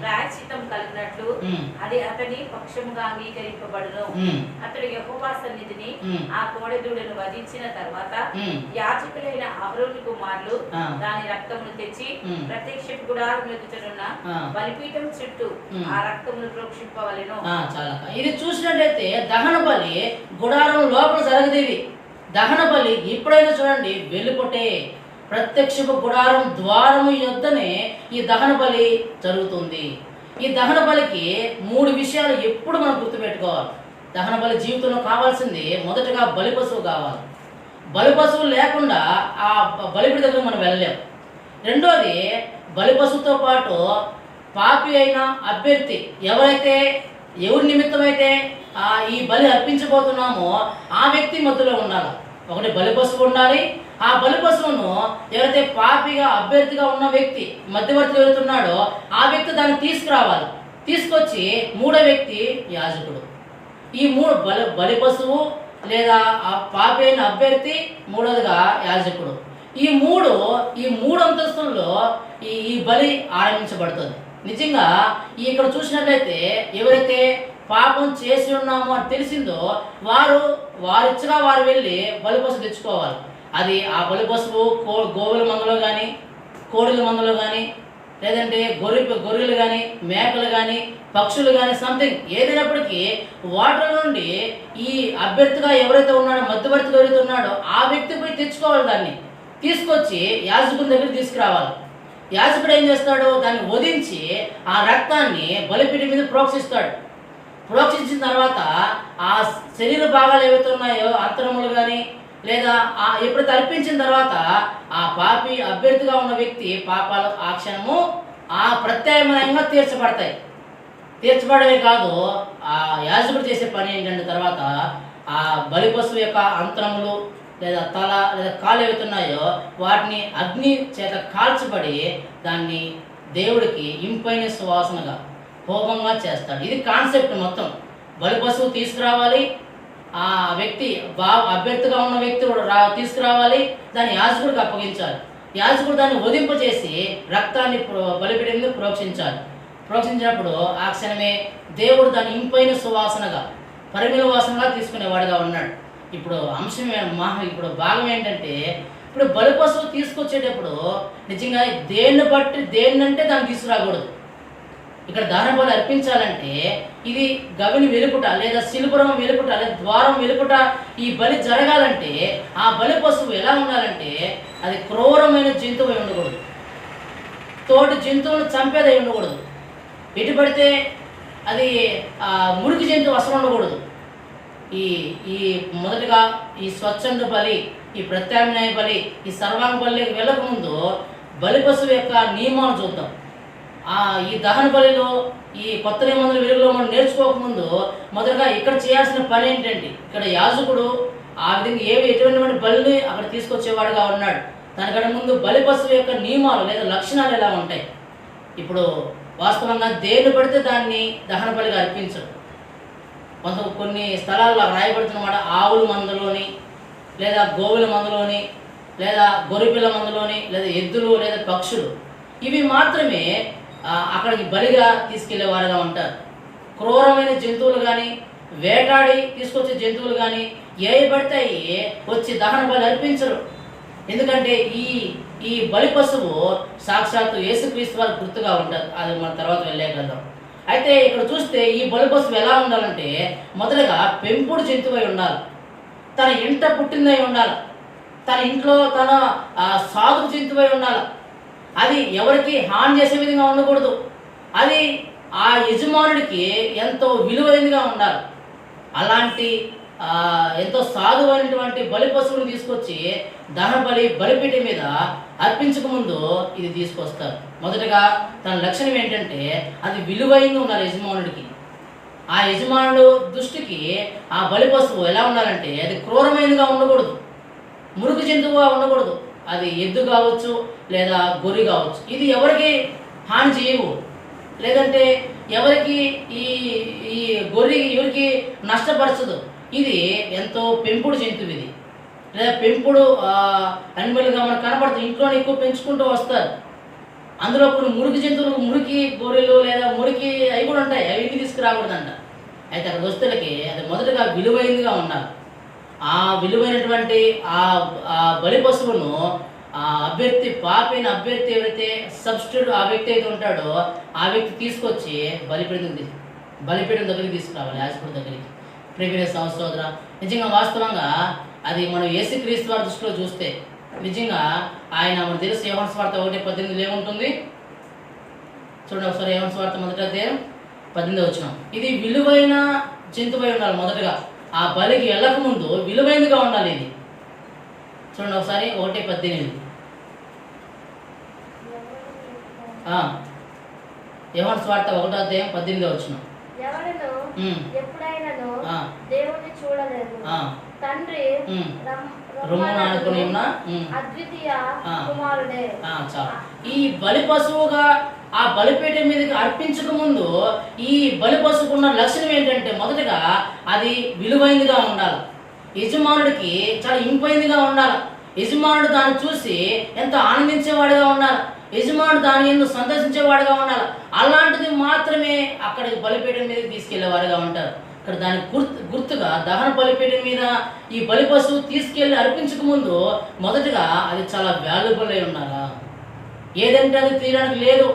ప్రాయశ్చిత్తం కలిగినట్లు అది అతని పక్షముగా అంగీకరింపబడును. అతడు యెహోవా సన్నిధిని ఆ కోడెదూడను వధించిన తర్వాత యాజకులైన అహరోను కుమారులు దాని రక్తమును తెచ్చి ప్రత్యక్ష గుడారం ఎదుటనున్న బలిపీఠం చుట్టూ ఆ రక్తమును ప్రోక్షింపవలెను. చాలా ఇది చూసినట్లయితే దహన బలి గుడారం లోపల జరగదేవి. దహన బలి ఎప్పుడైనా చూడండి వెలుపటే ప్రత్యక్షపు గుడారం ద్వారము యొద్దనే ఈ దహన బలి జరుగుతుంది. ఈ దహన బలికి 3 విషయాలు ఎప్పుడు మనం గుర్తుపెట్టుకోవాలి. దహన బలి జీవితంలో కావాల్సింది మొదటగా బలి పశువు కావాలి. బలి పశువు లేకుండా ఆ బలిపీఠ దగ్గర మనం వెళ్ళలేం. రెండోది బలి పశువుతో పాటు పాపి అయిన అభ్యర్థి ఎవరైతే ఎవరి నిమిత్తమైతే ఈ బలి అర్పించబోతున్నామో ఆ వ్యక్తి మధ్యలో ఉండాలి. ఒకటి బలి పశువు ఉండాలి. ఆ బలి పశువును ఎవరైతే పాపిగా అభ్యర్థిగా ఉన్న వ్యక్తి మధ్యవర్తి వెళుతున్నాడో ఆ వ్యక్తి దాన్ని తీసుకురావాలి. తీసుకొచ్చి 3వ వ్యక్తి యాజకుడు. ఈ 3 బలి పశువు లేదా ఆ పాపి అయిన అభ్యర్థి, 3వదిగా యాజకుడు. ఈ మూడు అంతస్తుల్లో ఈ బలి ఆరంభించబడుతుంది. నిజంగా ఇక్కడ చూసినట్లయితే ఎవరైతే పాపం చేసి ఉన్నామో అని తెలిసిందో వారిచ్చగా వారు వెళ్ళి బలి పశువు తెచ్చుకోవాలి. అది ఆ బలి పశువు గోవుల మందలో కానీ కోడుల మందలో కానీ లేదంటే గొర్రెలు కానీ మేకలు కానీ పక్షులు కానీ సంథింగ్ ఏదైనప్పటికీ వాటి నుండి ఈ అభ్యర్థిగా ఎవరైతే ఉన్నాడో మధ్యవర్తిగా ఎవరైతే ఉన్నాడో ఆ వ్యక్తి పోయి తెచ్చుకోవాలి. దాన్ని తీసుకొచ్చి యాజకుని దగ్గర తీసుకురావాలి. యాజకుడు ఏం చేస్తాడు? దాన్ని వధించి ఆ రక్తాన్ని బలిపీఠం మీద ప్రోక్షిస్తాడు. ప్రోక్షించిన తర్వాత ఆ శరీర భాగాలు ఏవైతే ఉన్నాయో అంతరములు కానీ లేదా ఎప్పుడైతే అర్పించిన తర్వాత ఆ పాపి అభ్యర్థిగా ఉన్న వ్యక్తి పాపాలు ఆ క్షణము ఆ ప్రత్యామ్నాయంగా తీర్చబడమే కాదు, ఆ యాజకుడు చేసే పని ఏంటంటే తర్వాత ఆ బలి పశువు యొక్క అంతరములు లేదా తల లేదా కాలు ఏవైతున్నాయో వాటిని అగ్ని చేత కాల్చబడి దాన్ని దేవుడికి ఇంపైన సువాసనగా హోమంగా చేస్తాడు. ఇది కాన్సెప్ట్ మొత్తం. బలి పశువు తీసుకురావాలి, ఆ వ్యక్తి అభ్యర్థిగా ఉన్న వ్యక్తి తీసుకురావాలి, దాన్ని యాజకుడికి అప్పగించాలి. యాజకుడు దాన్ని వధింపచేసి రక్తాన్ని బలిపీఠం మీద ప్రోక్షించినప్పుడు ఆ క్షణమే దేవుడు దాన్ని ఇంపైన సువాసనగా పరిమళ వాసనగా తీసుకునేవాడుగా ఉన్నాడు. ఇప్పుడు ఇప్పుడు భాగం ఏంటంటే ఇప్పుడు బలి పశువు తీసుకొచ్చేటప్పుడు నిజంగా దేన్నంటే దాన్ని తీసుకురాకూడదు. ఇక్కడ దహన బలి అర్పించాలంటే ఇది గవిని వెలుపుట లేదా శిల్పురం వెలుపుట లేదా ద్వారం వెలుపుట ఈ బలి జరగాలంటే ఆ బలి పశువు ఎలా ఉండాలంటే అది క్రూరమైన జంతువు అయి ఉండకూడదు, తోటి జంతువును చంపేదై ఉండకూడదు, ఎటు పడితే అది మురికి జంతువు అసలు ఉండకూడదు. ఈ మొదటిగా ఈ స్వచ్ఛంద బలి, ఈ ప్రత్యామ్నాయ బలి, ఈ సర్వాంగ బలికి వెళ్ళకముందు బలి పశువు యొక్క నియమాలు చూద్దాం. ఈ దహన బలిలో ఈ కొత్త నిబంధనల వెలుగులో మనం నేర్చుకోకముందు మొదటగా ఇక్కడ చేయాల్సిన పని ఏంటంటే ఇక్కడ యాజకుడు ఆ విధంగా ఎటువంటి బలిని అక్కడ తీసుకొచ్చేవాడుగా ఉన్నాడు. దానికంటే ముందు బలి పశువు యొక్క నియమాలు లేదా లక్షణాలు ఎలా ఉంటాయి. ఇప్పుడు వాస్తవంగా దేన్ని పడితే దాన్ని దహన బలిగా అర్పించడు. కొన్ని స్థలాల్లో రాయబడుతున్నమాట ఆవుల మందలోని లేదా గోవుల మందలోని లేదా గొర్రెపిల్ల మందలోని లేదా ఎద్దులు లేదా పక్షులు ఇవి మాత్రమే అక్కడికి బలిగా తీసుకెళ్లేవారుగా ఉంటారు. క్రూరమైన జంతువులు కానీ వేటాడి తీసుకొచ్చే జంతువులు కానీ ఏ పడతాయి వచ్చి దహన బలి అర్పించరు. ఎందుకంటే ఈ బలి పశువు సాక్షాత్తు యేసుక్రీస్తు వారికి గుర్తుగా ఉంటారు. అది మన తర్వాత వెళ్ళేగలుగుతాం. అయితే ఇక్కడ చూస్తే ఈ బలి పశువు ఎలా ఉండాలంటే మొదటగా పెంపుడు జంతువై ఉండాలి, తన ఇంట పుట్టిందై ఉండాలి, తన ఇంట్లో తన సాగు జంతువై ఉండాలి. అది ఎవరికి హాని చేసే విధంగా ఉండకూడదు. అది ఆ యజమానుడికి ఎంతో విలువైనదిగా ఉండాలి. అలాంటి ఎంతో సాధువైనటువంటి బలి పశువుని తీసుకొచ్చి దహన బలిపీఠం మీద అర్పించకముందు ఇది తీసుకొస్తారు. మొదటగా తన లక్షణం ఏంటంటే అది విలువైన ఉండాలి యజమానుడికి. ఆ యజమానుడు దృష్టికి ఆ బలి పశువు ఎలా ఉండాలంటే అది క్రూరమైనదిగా ఉండకూడదు, మురుగు జంతువుగా ఉండకూడదు. అది ఎద్దు కావచ్చు లేదా గొర్రె కావచ్చు. ఇది ఎవరికి హాని చేయవు. లేదంటే ఎవరికి ఈ ఈ గొర్రె ఎవరికి నష్టపరచదు. ఇది ఎంతో పెంపుడు జంతువు ఇది, లేదా పెంపుడు అనిమల్గా మనకు కనపడుతుంది. ఇంట్లోనే ఎక్కువ పెంచుకుంటూ వస్తారు. అందులో కొన్ని మురికి జంతువులు, మురికి గొర్రెలు లేదా మురికి అవి కూడా ఉంటాయి, అవి ఇంటికి తీసుకురాకూడదంట. అయితే అక్కడ వస్తువులకి అది మొదటగా విలువైనదిగా ఉండాలి. ఆ విలువైనటువంటి ఆ బలి పశువును ఆ అభ్యర్థి, పాపైన అభ్యర్థి ఎవరైతే సబ్స్టిట్యూట్ ఆ వ్యక్తి అయితే ఉంటాడో ఆ వ్యక్తి తీసుకొచ్చి బలిపీఠం దగ్గరికి తీసుకురావాలి, యాజకుడి దగ్గరికి. ప్రియమైన సహోదరా, నిజంగా వాస్తవంగా అది మనం యేసుక్రీస్తు వారి దృష్టిలో చూస్తే నిజంగా ఆయన మనకు తెలుసు. యోహాను సువార్త 1:18 ఏముంటుంది చూడండి ఒకసారి. యోహాను సువార్త 1:18 ఇది విలువైన జంతువై ఉండాలి. మొదటగా ఆ బలికి వెళ్ళక ముందు విలువైనదిగా ఉండాలి ఇది. చూడండి ఒకసారి 1:18 యోహాను సువార్త 1:18 ఎవడును ఎప్పుడైనాను దేవుణ్ణి చూడలేదు, తండ్రి రొమ్మున ఆనుకుని ఉన్న అద్వితీయ కుమారుడే. ఈ బలి పశువుగా ఆ బలిపీఠం మీదకి అర్పించక ముందు ఈ బలి పశువుకున్న లక్షణం ఏంటంటే మొదటగా అది విలువైనదిగా ఉండాలి, యజమానుడికి చాలా ఇంపైనదిగా ఉండాలి, యజమానుడు దాన్ని చూసి ఎంతో ఆనందించేవాడిగా ఉండాలి, యజమానుడు దాని ఎందుకు సంతోషించేవాడుగా ఉండాలి. అలాంటిది మాత్రమే అక్కడ బలిపీఠం మీదకి తీసుకెళ్లేవారుగా ఉంటారు. ఇక్కడ దాని గుర్తుగా దహన బలిపీఠం మీద ఈ బలి పశువు తీసుకెళ్లి అర్పించక ముందు మొదటగా అది చాలా వాల్యుబుల్ అయి ఉండాలా. ఏదంటే అది తీయడానికి లేదు.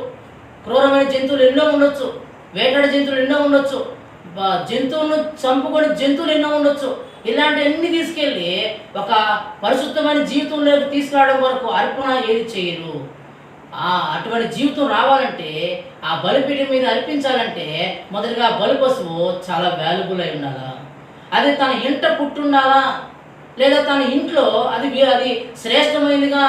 క్రూరమైన జంతువులు ఎన్నో ఉండొచ్చు, వేటాడే జంతువులు ఎన్నో ఉండొచ్చు, జంతువులను చంపుకొని జంతువులు ఎన్నో ఉండొచ్చు. ఇలాంటివన్నీ తీసుకెళ్ళి ఒక పరిశుద్ధమైన జీవితంలోకి తీసుకురావడం వరకు అర్పణ ఏది చేయరు. అటువంటి జీవితం రావాలంటే ఆ బలిపీఠం మీద అర్పించాలంటే మొదటిగా బలి పశువు చాలా వాల్యుబుల్ అయి ఉండాలా. అది తన ఇంట పుట్టుండాలా, లేదా తన ఇంట్లో అది శ్రేష్టమైనదిగా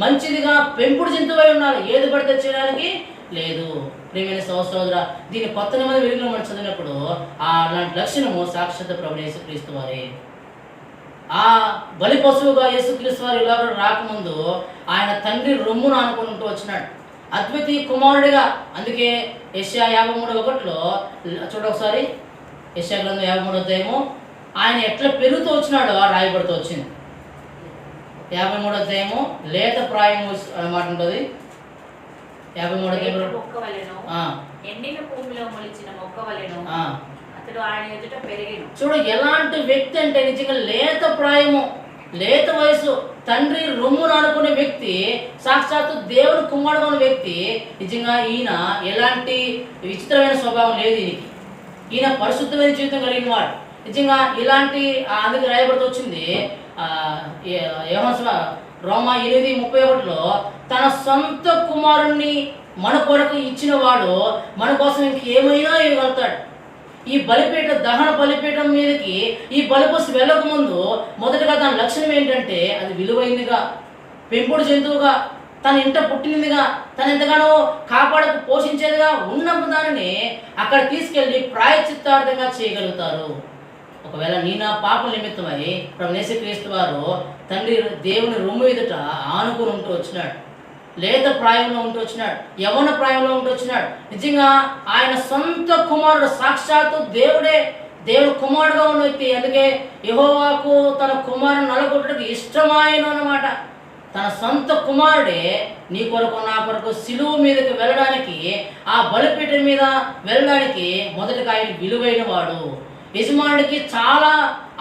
మంచిదిగా పెంపుడు జంతువై ఉండాలి. ఏది పడితే చేయడానికి లేదు. ప్రియమైన సహోదరా, దీన్ని కొత్త నిబంధన వెలుగులో మనం చదివినప్పుడు అలాంటి లక్షణము సాక్షాత్ ప్రభువైన యేసుక్రీస్తు వారే. ఆ బలి పశువుగా యేసుక్రీస్తు వారు ఇలా రాకముందు ఆయన తండ్రి రొమ్మును ఆనుకుంటూ వచ్చినాడు, అద్వితీయ కుమారుడిగా. అందుకే యెషయా 53:1 చూడ ఒకసారి. యెషయా గ్రంథం 53 ఆయన ఎట్లా పెరుగుతూ వచ్చినాడో రాయబడుతూ వచ్చింది. 53 లేత ప్రాయము అన్నమాట ఉంటుంది. 53 మొక్క వలెను, ఎండిన భూమిలో మొలిచిన మొక్క వలెను అతడు ఆయన ఎదుట పెరిగెను. చూడు ఎలాంటి వ్యక్తి అంటే నిజంగా లేత ప్రాయము, లేత వయసు, తండ్రి రొమ్మును ఆనుకునే వ్యక్తి, సాక్షాత్తు దేవుని కుమారుడు ఉన్న వ్యక్తి. నిజంగా ఈయన ఎలాంటి విచిత్రమైన స్వభావం లేదు ఈయనకి. ఈయన పరిశుద్ధమైన జీవితం కలిగిన వాడు. నిజంగా ఇలాంటి అందుకు రాయబడుతూ వచ్చింది రోమా 8:31 తన సొంత కుమారుణ్ణి మన కొరకు ఇచ్చిన వాడు మన కోసం ఇంకేమైనా ఇవ్వగలుగుతాడు. ఈ బలిపీఠ దహన బలిపీఠం మీదకి ఈ బలిపశు వెళ్ళక ముందు మొదటగా దాని లక్షణం ఏంటంటే అది విలువైనదిగా, పెంపుడు జంతువుగా, తన ఇంట పుట్టినదిగా, తను ఎంతగానో కాపాడకు పోషించేదిగా ఉన్నప్పుడు దానిని అక్కడ తీసుకెళ్ళి ప్రాయశ్చిత్తార్థంగా చేయగలుగుతారు. ఒకవేళ నీ నా పాపం నిమిత్తమై ప్రభువైన యేసుక్రీస్తు వారు తండ్రి దేవుని రొమ్ము ఎదుట ఆనుకుని ఉంటూ వచ్చినాడు, లేత ప్రాయంలో ఉంటూ వచ్చినాడు, యవ్వన ప్రాయంలో ఉంటూ వచ్చినాడు. నిజంగా ఆయన సొంత కుమారుడు, సాక్షాత్తు దేవుడు కుమారుడుగా ఉన్న వ్యక్తి. అందుకే యెహోవాకు తన కుమారుని నలగొట్టడానికి ఇష్టమాయను అన్నమాట. తన సొంత కుమారుడే నీ కొరకు నా కొరకు సిలువ మీదకి వెళ్ళడానికి, ఆ బలిపీఠం మీద వెళ్ళడానికి మొదటిగా ఆయన విలువైన వాడు, యజమానుడికి చాలా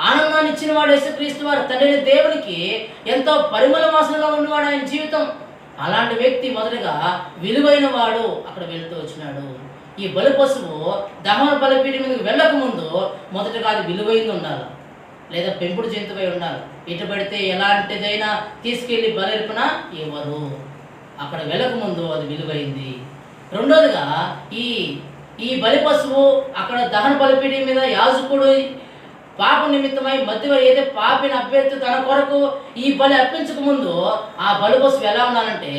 ఆనందాన్ని ఇచ్చిన వాడు యేసుక్రీస్తు వారు. తండ్రి దేవునికి ఎంతో పరిమళ వాసనగా ఉన్నవాడు ఆయన జీవితం. అలాంటి వ్యక్తి మొదటగా విలువైన వాడు అక్కడ వెళ్తూ వచ్చినాడు. ఈ బలి పశువు దహన బలిపీఠం మీదకి వెళ్ళకముందు మొదటగా అది విలువైంది ఉండాలి, లేదా పెంపుడు జంతువై ఉండాలి. ఇటు పడితే ఎలాంటిదైనా తీసుకెళ్ళి బలిర్పణ ఇవ్వరు. అక్కడ వెళ్ళకముందు అది విలువైంది. రెండోదిగా ఈ బలి పశువు అక్కడ దహన బలిపీఠం మీద యాజకుడు పాప నిమిత్తమై మధ్యలో ఏదో పాపిన అభ్యర్థి తన కొరకు ఈ బలి అర్పించక ముందు ఆ బలి పశువు ఎలా ఉండాలంటే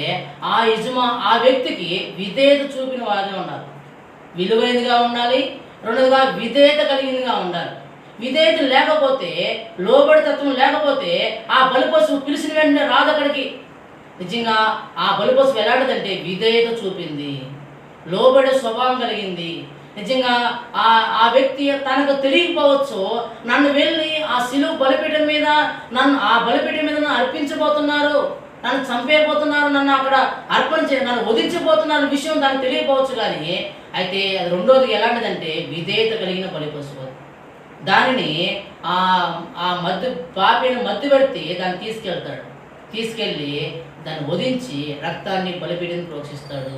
ఆ వ్యక్తికి విధేయత చూపిన వారిగా ఉండాలి, విలువైనదిగా ఉండాలి. రెండోదిగా విధేయత కలిగిందిగా ఉండాలి. విధేయత లేకపోతే, లోబడితత్వం లేకపోతే ఆ బలి పశువు పిలిచిన వెంటనే రాదు అక్కడికి. నిజంగా ఆ బలి పశువు ఎలాంటిదంటే విధేయత చూపింది. లోబడే స్వభావం కలిగింది. నిజంగా ఆ వ్యక్తి తనకు తెలియకపోవచ్చు, నన్ను వెళ్ళి ఆ సిలువ బలిపీఠం మీద ఆ బలిపీఠం మీద నన్ను అర్పించబోతున్నారు, నన్ను చంపేయబోతున్నారు, నన్ను అక్కడ నన్ను వధించబోతున్నారు విషయం దానికి తెలియకపోవచ్చు. కానీ అయితే అది రెండోది ఎలాంటిదంటే విధేయత కలిగిన బలిపశువు. దానిని ఆ పాపిని మధ్య పెడితే దాన్ని తీసుకెళ్ళి దాన్ని వధించి రక్తాన్ని బలిపీఠం ప్రోక్షిస్తాడు.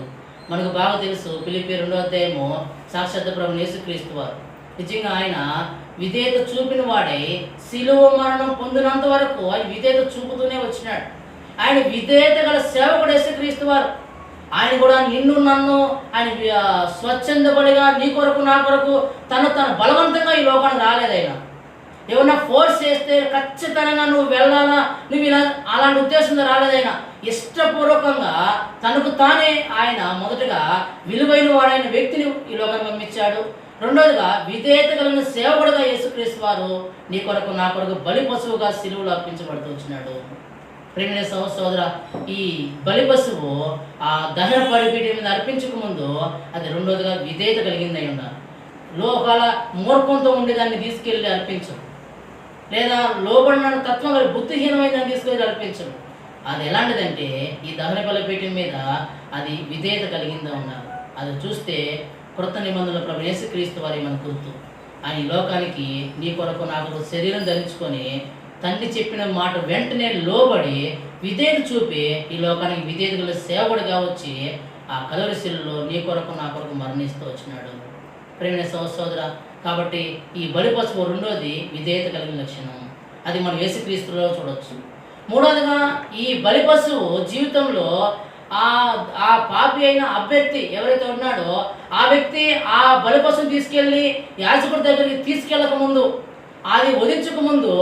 మనకు బాగా తెలుసు ఫిలిప్పీ 2వ అధ్యాయము సాక్షాత్ ప్రభువు యేసుక్రీస్తు వారు నిజంగా ఆయన విధేయత చూపిన వాడై శిలువ మరణం పొందినంత వరకు ఆయన విధేయత చూపుతూనే వచ్చినాడు. ఆయన విధేయత గల సేవకుడు యేసుక్రీస్తు వారు. ఆయన కూడా నిన్ను నన్ను ఆయన స్వచ్ఛందపడిగా నీ కొరకు నా కొరకు తను బలవంతంగా ఈ లోకానికి రాలేదు. ఆయన ఏమన్నా ఫోర్స్ చేస్తే ఖచ్చితంగా నువ్వు వెళ్ళాలా, నువ్వు ఇలా అలాంటి ఉద్దేశంతో రాలేదైనా ఇష్టపూర్వకంగా తనకు తానే ఆయన మొదటగా విలువైన వాడైన వ్యక్తిని ఈ లోకానికి పంపించాడు. రెండోదిగా విధేయత కలిగిన సేవకుడుగా యేసుక్రీస్తు వారు నీ కొరకు నా కొరకు బలి పశువుగా సిలువలో అర్పించబడుతూ వచ్చినాడు. ప్రేమైన సహోదర, ఈ బలి పశువు ఆ దహన బలిపీఠం మీద అర్పించక ముందు అది రెండోదిగా విధేయత కలిగిందై ఉన్నారు. లోకాల మూర్ఖంతో ఉండి దాన్ని తీసుకెళ్ళి అర్పించరు, లేదా లోబడిన తత్వం బుద్ధిహీనమైన దాన్ని తీసుకెళ్ళి అర్పించరు. అది ఎలాంటిదంటే ఈ దహన బలిపీఠం మీద అది విధేయత కలిగిందా ఉన్నారు. అది చూస్తే కృత నిబంధనల ప్రభు యేసుక్రీస్తు వారి మన గుర్తు. ఆయన లోకానికి నీ కొరకు నా కొరకు శరీరం ధరించుకొని తండ్రి చెప్పిన మాట వెంటనే లోబడి విధేయత చూపి ఈ లోకానికి విధేయత గల సేవకుడిగా వచ్చి ఆ కలువరి శిలువలో నీ కొరకు నా కొరకు మరణిస్తూ వచ్చినాడు. ప్రేమైన సహోదర, కాబట్టి ఈ బలి పశువు రెండోది విధేయత కలిగిన లక్షణం. అది మనం యేసుక్రీస్తులో చూడవచ్చు. మూడోదిగా ఈ బలి పశువు జీవితంలో ఆ పాపి అయిన అభ్యర్థి ఎవరైతే ఉన్నాడో ఆ వ్యక్తి ఆ బలి పశువుని తీసుకెళ్ళి యాజకుడి దగ్గరికి తీసుకెళ్ళక ముందు, అది వధించక ముందు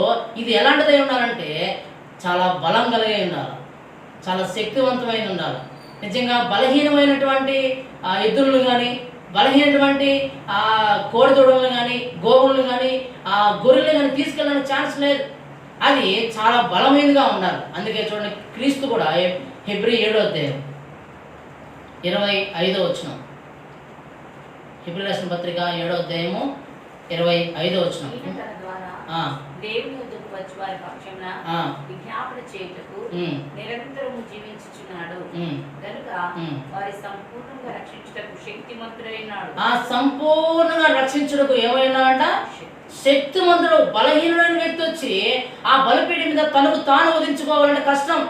ఇది ఎలాంటిదై ఉండాలంటే చాలా బలం కలిగి ఉండాలి, చాలా శక్తివంతమైన ఉండాలి. నిజంగా బలహీనమైనటువంటి ఎద్దులను కానీ, బలహీనటువంటి కోడిదూడలను కానీ, గోవులను కానీ, గొర్రెలను కానీ తీసుకెళ్ళడానికి ఛాన్స్ లేదు. అది చాలా బలమైనదిగా ఉండాలి. అందుకే చూడండి, క్రీస్తు కూడా హెబ్రీ 7వ అధ్యాయం 25వ వచనం, హెబ్రీ రాసిన పత్రిక 7వ అధ్యాయము 25వ వచనం. దేవుని వద్దకు వచ్చి వారి పక్షమున విజ్ఞాపన చేయుటకు నిరంతరము జీవించుచున్నాడు కనుక వారి సంపూర్ణంగా రక్షించుటకు శక్తిమంతుడైనాడు. సంపూర్ణంగా రక్షించుటకు ఏమైనాడంట? శక్తిమంతుడు. బలహీనుడైన వ్యక్తి వచ్చి ఆ బలిపీఠం మీద తనకు తాను వధించుకోవాలంటే కష్టం,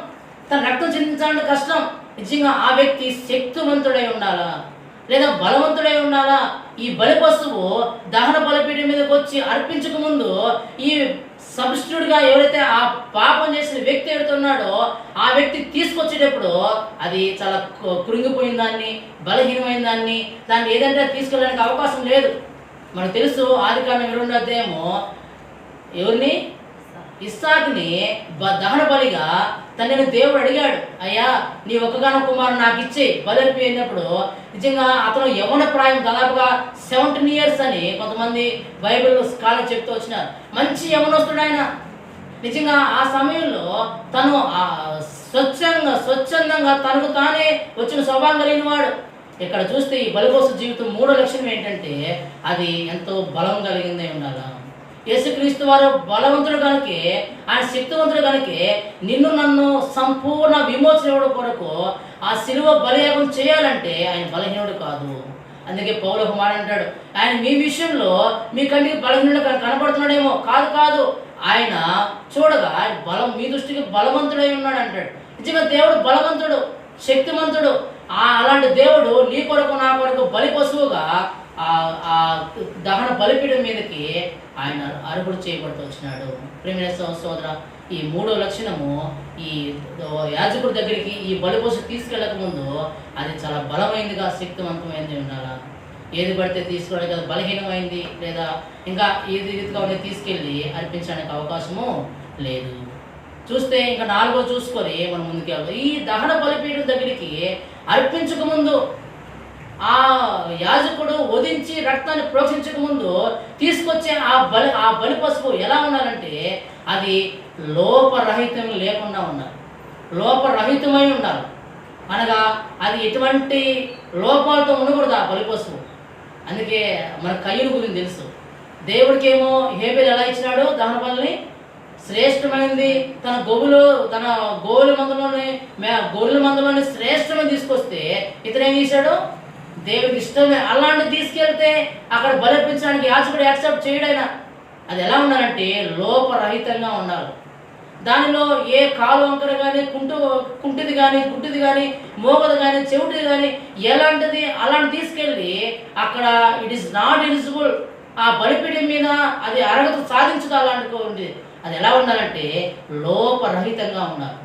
తన రక్తం చెందించాలంటే కష్టం. నిజంగా ఆ వ్యక్తి శక్తివంతుడై ఉండాలా, లేదా బలవంతుడై ఉండాలా. ఈ బలి పశువు దహన బలిపీఠం మీదకి వచ్చి అర్పించక ముందు ఈ సబ్స్టిట్యూట్గా ఎవరైతే ఆ పాపం చేసిన వ్యక్తి ఎవరైతే ఉన్నాడో ఆ వ్యక్తి తీసుకొచ్చేటప్పుడు అది చాలా కృంగిపోయిన దాన్ని, బలహీనమైన దాన్ని ఏదంటే తీసుకెళ్ళడానికి అవకాశం లేదు. మనకు తెలుసు ఆదికాండం 22వ అధ్యాయము ఎవరిని? ఇస్సాకుని దహన బలిగా తండ్రిని దేవుడు అడిగాడు, అయ్యా నీ ఒక్కగానో కుమారుడు నాకు ఇచ్చి బలి అయినప్పుడు నిజంగా అతను యవ్వన ప్రాయం దాదాపుగా 17 years అని కొంతమంది బైబిల్ స్కాలర్ చెప్తూ వచ్చినారు. మంచి యవ్వనస్తుడు ఆయన. నిజంగా ఆ సమయంలో తను స్వచ్ఛందంగా తనకు తానే వచ్చిన స్వభావం కలిగిన వాడు. ఇక్కడ చూస్తే ఈ బలిపోసు జీవితం 3వ లక్షణం ఏంటంటే అది ఎంతో బలం కలిగిందే ఉండాలి. యేసుక్రీస్తు వారు బలవంతుడు కనుక, ఆయన శక్తివంతుడు కనుక నిన్ను నన్ను సంపూర్ణ విమోచన ఇవ్వడం కొరకు ఆ శిలువ బలియాగం చేయాలంటే ఆయన బలహీనుడు కాదు. అందుకే పౌలు ఒక మాట అంటాడు, ఆయన మీ విషయంలో మీ కంటికి బలహీనుడు కనపడుతున్నాడేమో, కాదు ఆయన చూడగా ఆయన బలం మీ దృష్టికి బలవంతుడై ఉన్నాడు అంటాడు. నిజంగా దేవుడు బలవంతుడు, శక్తివంతుడు. అలాంటి దేవుడు నీ కొరకు నా కొరకు బలి పశువుగా ఆ దహన బలిపీఠం మీదకి ఆయన అర్పణ చేయబడుతూ వచ్చినాడు. ప్రేమైన సోదర, ఈ 3వ లక్షణము ఈ యాజకుడి దగ్గరికి ఈ బలి పశువు తీసుకెళ్ళక ముందు అది చాలా బలమైనదిగా, శక్తివంతమైనది ఉండాలి. ఏది పడితే తీసుకోవడానికి అది బలహీనమైంది, లేదా ఇంకా ఏది రీతిగా తీసుకెళ్ళి అర్పించడానికి అవకాశము లేదు. చూస్తే ఇంకా 4వ చూసుకొని మనం ముందుకు వెళ్దాం. ఈ దహన బలిపీఠం దగ్గరికి అర్పించక ముందు, ఆ యాజకుడు వధించి రక్తాన్ని ప్రోక్షించక ముందు తీసుకొచ్చే ఆ బలి పశువు ఎలా ఉండాలంటే అది లోపరహితం లేకుండా ఉండాలి, లోపరహితమై ఉండాలి. అనగా అది ఎటువంటి లోపాలతో ఉండకూడదు ఆ బలిపశువు. అందుకే మన కయ్యూరు గురించి తెలుసు. దేవుడికేమో హేబెలు ఎలా ఇచ్చినాడు దహన బలిని? శ్రేష్టమైనది తన గోవుల మందులోని శ్రేష్టమైన తీసుకొస్తే ఇతను ఏం చేశాడు? దేవుడికి ఇష్టమే అలాంటివి తీసుకెళ్తే అక్కడ బలిపించడానికి యాజకుడు యాక్సెప్ట్ చేయడైనా అది ఎలా ఉండాలంటే లోపరహితంగా ఉండాలి. దానిలో ఏ కాలు వంకర కానీ కుంటిది కానీ గుడ్డిది కానీ మోగది కానీ చెవిటిది కానీ ఎలాంటిది అలాంటి తీసుకెళ్ళి అక్కడ ఇట్ ఈస్ నాట్ ఎలిజిబుల్. ఆ బలిపీఠం మీద అది అర్హత సాధించదు. అలాంటి ఉండేది అది ఎలా ఉండాలంటే లోపరహితంగా ఉండాలి.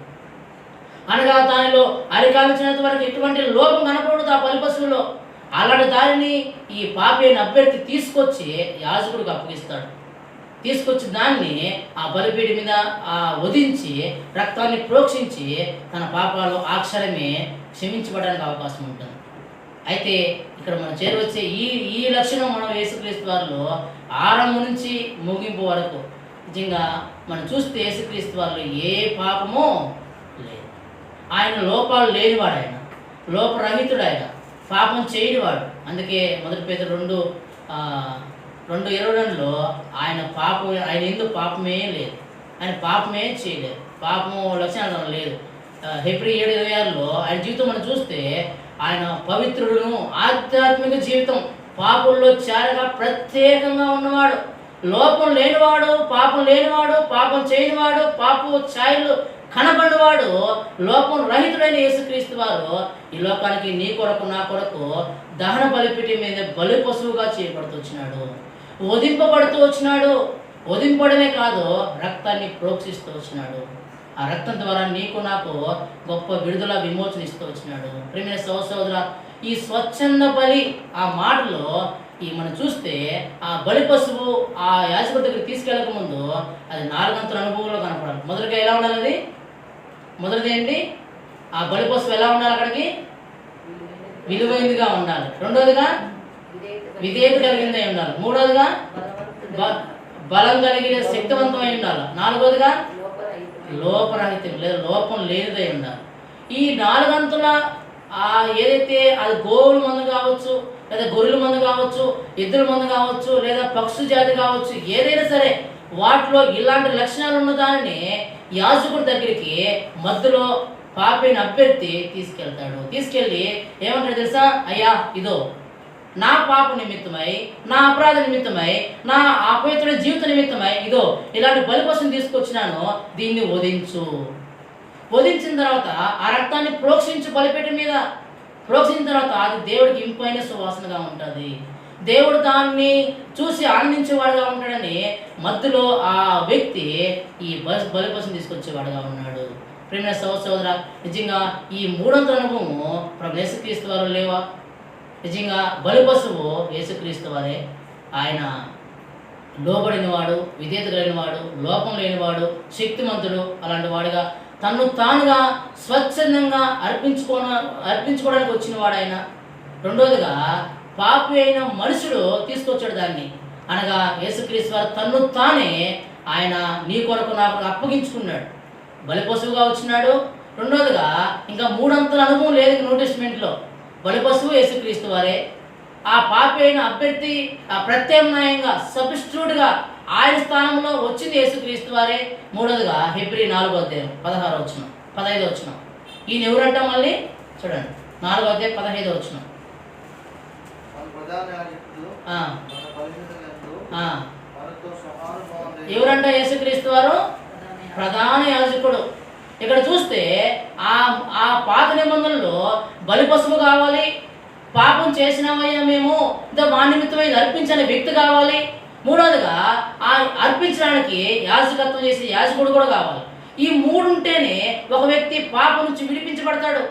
అనగా దానిలో అరికాల్చినంత వరకు ఎటువంటి లోపం కనపడదు ఆ బలిపశువులో. అలాంటి దానిని ఈ పాపి అయిన అభ్యర్థి తీసుకొచ్చి యాజకుడికి అప్పగిస్తాడు. తీసుకొచ్చి దాన్ని ఆ బలిపీఠం మీద వధించి రక్తాన్ని ప్రోక్షించి తన పాపాలు అక్షరమే క్షమించబడడానికి అవకాశం ఉంటుంది. అయితే ఇక్కడ మనం చేరవచ్చే ఈ లక్షణం మనం యేసుక్రీస్తు వారిలో ఆరంభం నుంచి ముగింపు వరకు నిజంగా మనం చూస్తే యేసుక్రీస్తు వారిలో ఏ పాపమో లేదు. ఆయన లోపాలు లేనివాడు, ఆయన లోపరహితుడు, ఆయన పాపం చేయనివాడు. అందుకే మొదటి పేతురు 2:22లో ఆయన ఎందుకు పాపమే లేదు, ఆయన పాపమే చేయలేదు, పాపము లక్షణాలు లేదు. హెబ్రీ 7:26లో ఆయన జీవితం మనం చూస్తే ఆయన పవిత్రుడును ఆధ్యాత్మిక జీవితం పాపుల్లో చేరగా ప్రత్యేకంగా ఉన్నవాడు, లోపం లేనివాడు, పాపం చేయనివాడు, పాపం ఛాయలు కనబడినవాడు, లోపం రహితుడైన యేసుక్రీస్తు వారు ఈ లోకానికి నీ కొరకు నా కొరకు దహన బలిపీఠం మీద బలి పశువుగా చేయబడుతూ వచ్చినాడు, వధింపబడుతూ వచ్చినాడు. వధింపడమే కాదు, రక్తాన్ని ప్రోక్షిస్తూ వచ్చినాడు. ఆ రక్తం ద్వారా నీకు నాకు గొప్ప విడుదల విమోచన ఇస్తూ వచ్చినాడు. ప్రియమైన సహోదర, ఈ స్వచ్ఛంద బలి ఆ మాటలో మనం చూస్తే ఆ బలి పశువు ఆ యాజకుడి దగ్గర తీసుకెళ్ళక ముందు అది 4 అంతుల అనుభవంలో కనపడాలి. మొదటిగా ఎలా ఉండాలి? అది మొదటిది ఏంటి? ఆ బలి పశువు ఎలా ఉండాలి? అక్కడికి విలువైనదిగా ఉండాలి. రెండోదిగా విధేయత కలిగిందై ఉండాలి. మూడోదిగా బలం కలిగిన శక్తివంతమై ఉండాలి. నాలుగోదిగా లోపరహితం లేదా లోపం లేనిదై ఉండాలి. ఈ 4 అంతుల ఏదైతే అది గోవుల మందు కావచ్చు, లేదా గొర్రెల మందు కావచ్చు, ఎద్దుల మందు కావచ్చు, లేదా పక్షు జాతి కావచ్చు, ఏదైనా సరే వాటిలో ఇలాంటి లక్షణాలు ఉన్న దానిని యాజకుడి దగ్గరికి మధ్యలో పాపైన అభ్యర్థి తీసుకెళ్తాడు. తీసుకెళ్ళి ఏమంటాడు తెలుసా? అయ్యా, ఇదో నా పాప నిమిత్తమై, నా అపరాధ నిమిత్తమై, నా అపవిత్ర జీవిత నిమిత్తమై ఇదో ఇలాంటి బలిపశువుని తీసుకొచ్చినాను, దీన్ని వధించు. వధించిన తర్వాత ఆ రక్తాన్ని ప్రోక్షించు బలిపీఠం మీద. ప్రోక్షించిన తర్వాత అది దేవుడికి ఇంపైన సువాసనగా ఉంటుంది. దేవుడు దాన్ని చూసి ఆనందించేవాడుగా ఉంటాడని మధ్యలో ఆ వ్యక్తి ఈ బలిపశువుని తీసుకొచ్చేవాడుగా ఉన్నాడు. ప్రియమైన సహోదర, నిజంగా ఈ 3 అంతుల అనుభవము ప్రభు యేసుక్రీస్తు వారు లేవా? నిజంగా బలి పశువు యేసుక్రీస్తు వారే. ఆయన లోబడినవాడు, విధేయత కలిగినవాడు, లోపం లేనివాడు, శక్తిమంతుడు. అలాంటి వాడుగా తన్ను తానుగా స్వచ్ఛందంగా అర్పించుకోవడానికి వచ్చిన వాడు ఆయన. రెండోదిగా పాపి అయిన మనుషుడు తీసుకొచ్చాడు దాన్ని. అనగా యేసుక్రీస్తు వారు తన్ను తానే ఆయన నీ కొరకు నాకు అప్పగించుకున్నాడు, బలి పశువుగా వచ్చినాడు. రెండోదిగా ఇంకా 3 అంతుల అనుభవం లేదు న్యూ టెస్టిమెంట్లో. బలి పశువు యేసుక్రీస్తు వారే. ఆ పాపి అయిన అభ్యర్థి ప్రత్యామ్నాయంగా సబ్స్టిట్యూట్గా ఆయన స్థానంలో వచ్చింది యేసుక్రీస్తు వారే. మూడోదిగా హెబ్రీ 4:16 15 ఈయన ఎవరంట? మళ్ళీ చూడండి, 4:15 ఎవరంట? యేసుక్రీస్తు వారు ప్రధాన యాజకుడు. ఇక్కడ చూస్తే ఆ పాత నిబంధనలో బలి పశువు కావాలి, పాపం చేసినామయ్యా మేము మా నిమిత్తమైన అర్పించని వ్యక్తి కావాలి. మూడోదిగా ఆ అర్పించడానికి యాజకత్వం చేసే యాజకుడు కూడా కావాలి. ఈ 3 ఉంటేనే ఒక వ్యక్తి పాపం నుంచి విడిపించబడతాడు,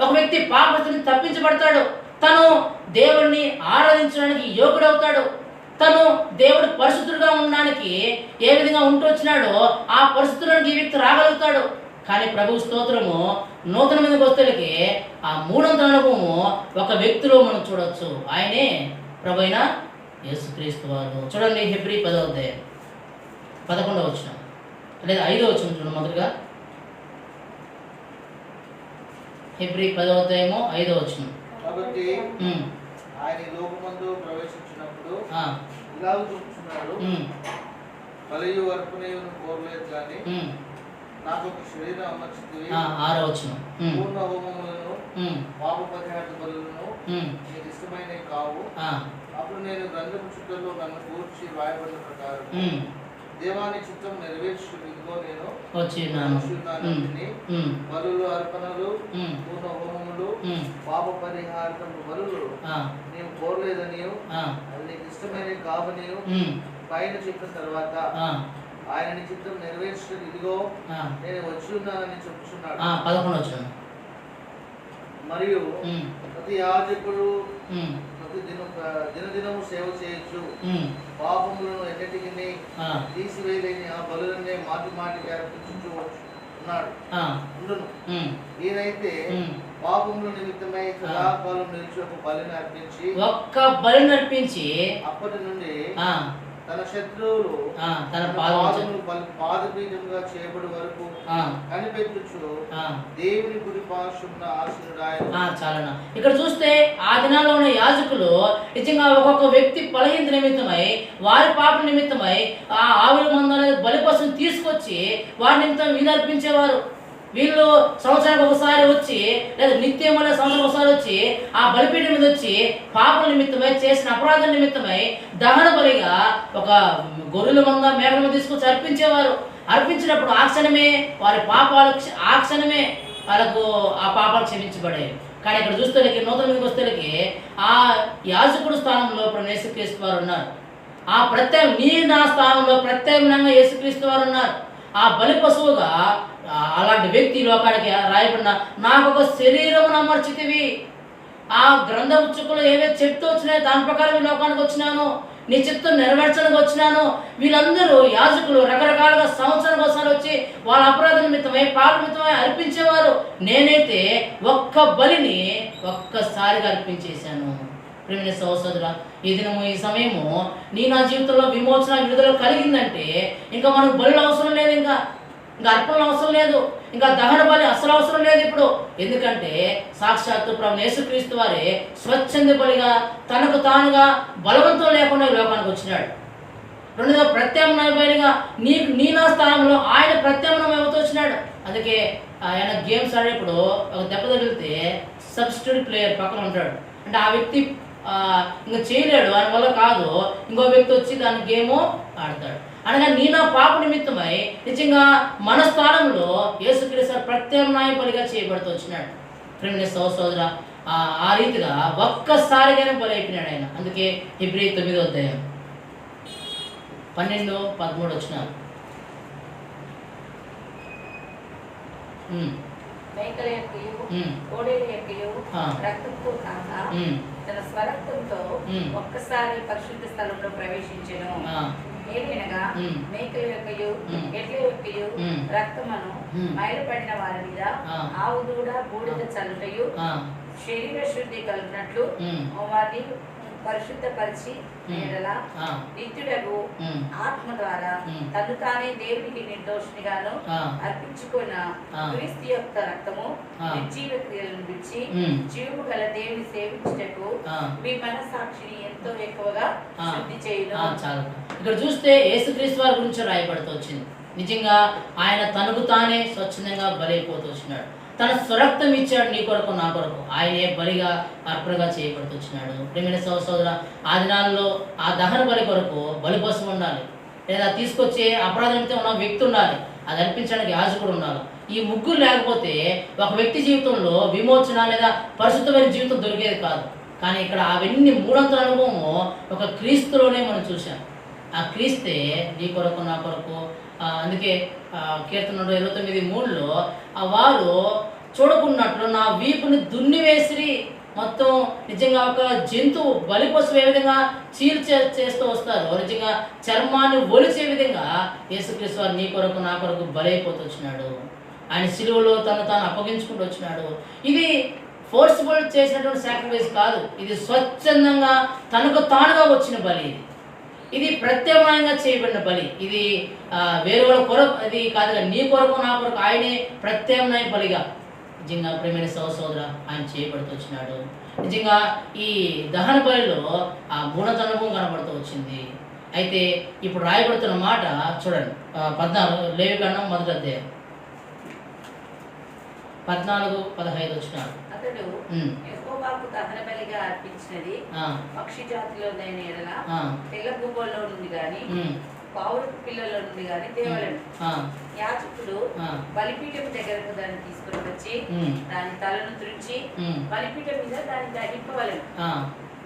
ఒక వ్యక్తి పాపం నుంచి తప్పించబడతాడు, తను దేవుడిని ఆరాధించడానికి యోగ్యుడవుతాడు, తను దేవుడు పరిశుద్ధుడుగా ఉండడానికి ఏ విధంగా ఉంటూ వచ్చినాడో ఆ పరిశుద్ధుడానికి ఈ వ్యక్తి రాగలుగుతాడు. కానీ ప్రభు స్తోత్రము నూతన మీద వస్తువులకి ఆ 3 అంతుల అనుభవము ఒక వ్యక్తిలో మనం చూడవచ్చు. ఆయనే ప్రభు అయిన యేసుక్రీస్తు వారు. చూడండి, హెబ్రీ 10:11 లేదా 5 చూడండి. మొదటిగా హెబ్రీ 10వ అధ్యాయము 5వ వచనం. కాబట్టి ఆయన ఈ లోకమందు ప్రవేశించినప్పుడు ఇలాగ చూపుచున్నాడు, బలియు అర్పణయును కోరలేదు కానీ నాకు ఒక శరీరం అమర్చితివి. 6వ వచనం. పూర్ణ హోమములను పాప పరిహార బలులను నీకు ఇష్టమైనవి కావు. అప్పుడు నేను గ్రంథపు చుట్టలో నన్ను కూర్చి రాయబడిన ప్రకారం దేవాని చిత్తం నెరవేర్చు ఇదిగో నేను వచ్చినాను. బలులు అర్పణలు పూర్ణ హోమములు పాప పరిహారము బలులు నీవు కోరలేదని అది నీకు ఇష్టమైనవి కావని పైన చెప్పిన తర్వాత ఆయన నీ చిత్తం నెరవేర్చు ఇదిగో నేను వచ్చి ఉన్నానని చెప్పుచున్నాడు. 11వ వచనం. మరియు ప్రతి యాజకుడు దినదినము సేవ చేయొచ్చు, పాపములను ఎన్నిటికి తీసివేయలేని ఆ బలులనే మాటి మాటికి అర్పించు ఉన్నాడు ఉండును. ఈయనైతే పాపముల నిమిత్తమై సదాకాలం నిలిచి ఒక బలిని అర్పించి అప్పటి నుండి తన శత్రువులు తన పాదపీఠంగా చేయబడి వరకు కనిపెట్టుచు దేవుని కుడి పార్శ్వమున ఆసీనుడాయెను. చాలనా. ఇక్కడ చూస్తే ఆ దినాల్లో ఉన్న యాజకులు నిజంగా ఒక్కొక్క వ్యక్తి బలహీనత నిమిత్తమై వారి పాప నిమిత్తమై ఆ ఆవుల మందు అనేది బలి కోసం తీసుకొచ్చి వారి నిమిత్తం వీళ్ళు అర్పించేవారు. వీళ్ళు సంవత్సరానికి ఒకసారి వచ్చి లేదా నిత్యం సంవత్సరం ఒకసారి వచ్చి ఆ బలిపీఠం మీద వచ్చి పాపల నిమిత్తమై చేసిన అపరాధం నిమిత్తమై దహన బలిగా ఒక గొర్రెల మంద మేకల తీసుకొచ్చి అర్పించేవారు. అర్పించినప్పుడు ఆ క్షణమే వారి పాపాలు ఆ క్షణమే వాళ్ళకు ఆ పాపాలు క్షమించబడేవి. కానీ ఇక్కడ చూస్తే నూతన మీదకి వస్తే ఆ యాజకుడు స్థానంలో ఇప్పుడు యేసుక్రీస్తు వారు ఉన్నారు. ఆ నా స్థానంలో ప్రత్యేకంగా యేసుక్రీస్తు వారు ఉన్నారు. ఆ బలి పశువుగా అలాంటి వ్యక్తి లోకానికి రాయబడిన నాకు ఒక శరీరం అమర్చితివి. ఆ గ్రంథపు చుక్కలు ఏవైతే చెప్తూ వచ్చినాయో దాని ప్రకారం ఈ లోకానికి వచ్చినాను, నీ చిత్తం నెరవేర్చడానికి వచ్చినాను. వీళ్ళందరూ యాజకులు రకరకాలుగా సంవత్సరానికి ఒకసారి వచ్చి వాళ్ళ అపరాధ నిమిత్తమై పాప నిమిత్తమై అర్పించేవారు. నేనైతే ఒక్క బలిని ఒక్కసారిగా అర్పించేశాను. ప్రియమైన సహోదరుడా, ఈ దినము ఈ సమయము నా జీవితంలో విమోచన విడుదల కలిగిందంటే ఇంకా మనకు బలులు అవసరం లేదు, ఇంకా అర్పణలు అవసరం లేదు, ఇంకా దహన బలి అసలు అవసరం లేదు ఇప్పుడు. ఎందుకంటే సాక్షాత్తు ప్రభు యేసుక్రీస్తు వారే స్వచ్ఛంద బలిగా తనకు తానుగా బలవంతం లేకుండా ఈ లోకానికి వచ్చినాడు. రెండోగా ప్రత్యామ్నాయ బలిగా నా స్థానంలో ఆయన ప్రత్యామ్నాయం అవుతూ వచ్చినాడు. అందుకే ఆయన గేమ్స్ ఆడేప్పుడు ఒక దెబ్బ తగిలితే సబ్స్టిట్యూట్ ప్లేయర్ పక్కన ఉంటాడు. అంటే ఆ వ్యక్తి ఇంకా చేయలేడు, ఆయన వల్ల కాదు, ఇంకో వ్యక్తి వచ్చి దాని గేమ్ ఆడతాడు. అనగా నా పాప నిమిత్తమై నిజంగా మన స్థానంలో యేసుక్రీస్తు ప్రత్యామ్నాయ బలిగా చేయబడుతూ వచ్చినాడు. ప్రియమైన సహోదరుడా, ఆ రీతిగా ఒక్కసారిగానే బలి అయిపోయినాడు ఆయన. అందుకే హెబ్రీ 9వ అధ్యాయం 12-13 వచ్చినారు. మేకల యొక్కయు కోడెల యొక్కయు రక్తముతో కాక తన స్వరక్తంతో ఒక్కసారి పరిశుద్ధ స్థలంలో ప్రవేశించెను. ఏలైనగా మేకల యొక్కయు ఎడ్ల యొక్కయు రక్తమును మైలుపడిన వారి మీద ఆవు దూడ బూడిద చల్లుటయు శరీర శుద్ధి కలిగినట్లు వారిని పరిశుద్ధపరిచి నిత్యుడగు ఆత్మ ద్వారా తను తానే దేవునికి నిర్దోషినిగాను అర్పించుకున్న క్రీస్తు యొక్క రక్తము నిర్జీవ క్రియలను విడిచి జీవము గల దేవుని సేవించుటకు మీ మనస్సాక్షిని ఎంతో ఎక్కువగా శుద్ధి చేయను. ఇక్కడ చూస్తే యేసుక్రీస్తు వారి గురించి రాయబడుతూ వచ్చింది. నిజంగా ఆయన తనకు తానే స్వచ్ఛందంగా బలైపోతూ వచ్చినాడు. తన స్వరక్తం ఇచ్చాడు నీ కొరకు నా కొరకు. ఆయనే బలిగా అర్పణగా చేయబడుతూ వచ్చినాడు. ప్రియమైన సహోదరుడా, ఆ దినాల్లో ఆ దహన బలి కొరకు బలి పశువు ఉండాలి, లేదా తీసుకొచ్చే అపరాధంతో ఉన్న వ్యక్తి ఉండాలి, అది అర్పించడానికి యాజకుడు ఉండాలి. ఈ ముగ్గురు లేకపోతే ఒక వ్యక్తి జీవితంలో విమోచన లేదా పరిశుద్ధమైన జీవితం దొరికేది కాదు. కానీ ఇక్కడ అవన్నీ మూడంతల అనుభవము ఒక క్రీస్తులోనే మనం చూసాం. ఆ క్రీస్తే నీ కొరకు నా కొరకు. అందుకే కీర్తన 29:3లో వారు చూడకున్నట్లు నా వీపుని దున్నివేసిరి. మొత్తం నిజంగా ఒక జంతువు బలి పశువు ఏ విధంగా చేస్తూ వస్తారు, నిజంగా చర్మాన్ని ఒలిచే విధంగా యేసుక్రీస్తు వారు నీ కొరకు నా కొరకు బలైపోతూ వచ్చినాడు. ఆయన సిలువలో తాను అప్పగించుకుంటూ వచ్చినాడు. ఇది ఫోర్స్ఫుల్ చేసినటువంటి సాక్రిఫైస్ కాదు, ఇది స్వచ్ఛందంగా తనకు తానుగా వచ్చిన బలి. ఇది ప్రత్యామ్నాయంగా చేయబడిన బలి. ఇది వేరే వాళ్ళ కొరకు అది కాదుగా, నీ కొరకు నా కొరకు ఆయనే ప్రత్యామ్నాయ బలిగా నిజంగా ప్రేమైన సోదర ఆయన చేయబడుతూ వచ్చినాడు. నిజంగా ఈ దహన బలిలో ఆ గుణతనము కనబడుతూ వచ్చింది. అయితే ఇప్పుడు రాయబడుతున్న మాట చూడండి, 14 లేవికాండం 1వ అధ్యాయం 14-15 వచ్చినాడు. అతడు యెహోవాకు దహన బలిగా అర్పించినది పక్షి జాతిలోనైన ఎడల తెల్ల గువ్వలో నుండి గాని పావురపు పిల్లలో నుండి గాని తేవలను. యాజకుడు బలిపీఠం దగ్గరకు దాన్ని తీసుకుని వచ్చి దాని తలను తుడిచి బలిపీఠం మీద దాన్ని దహింపవలను.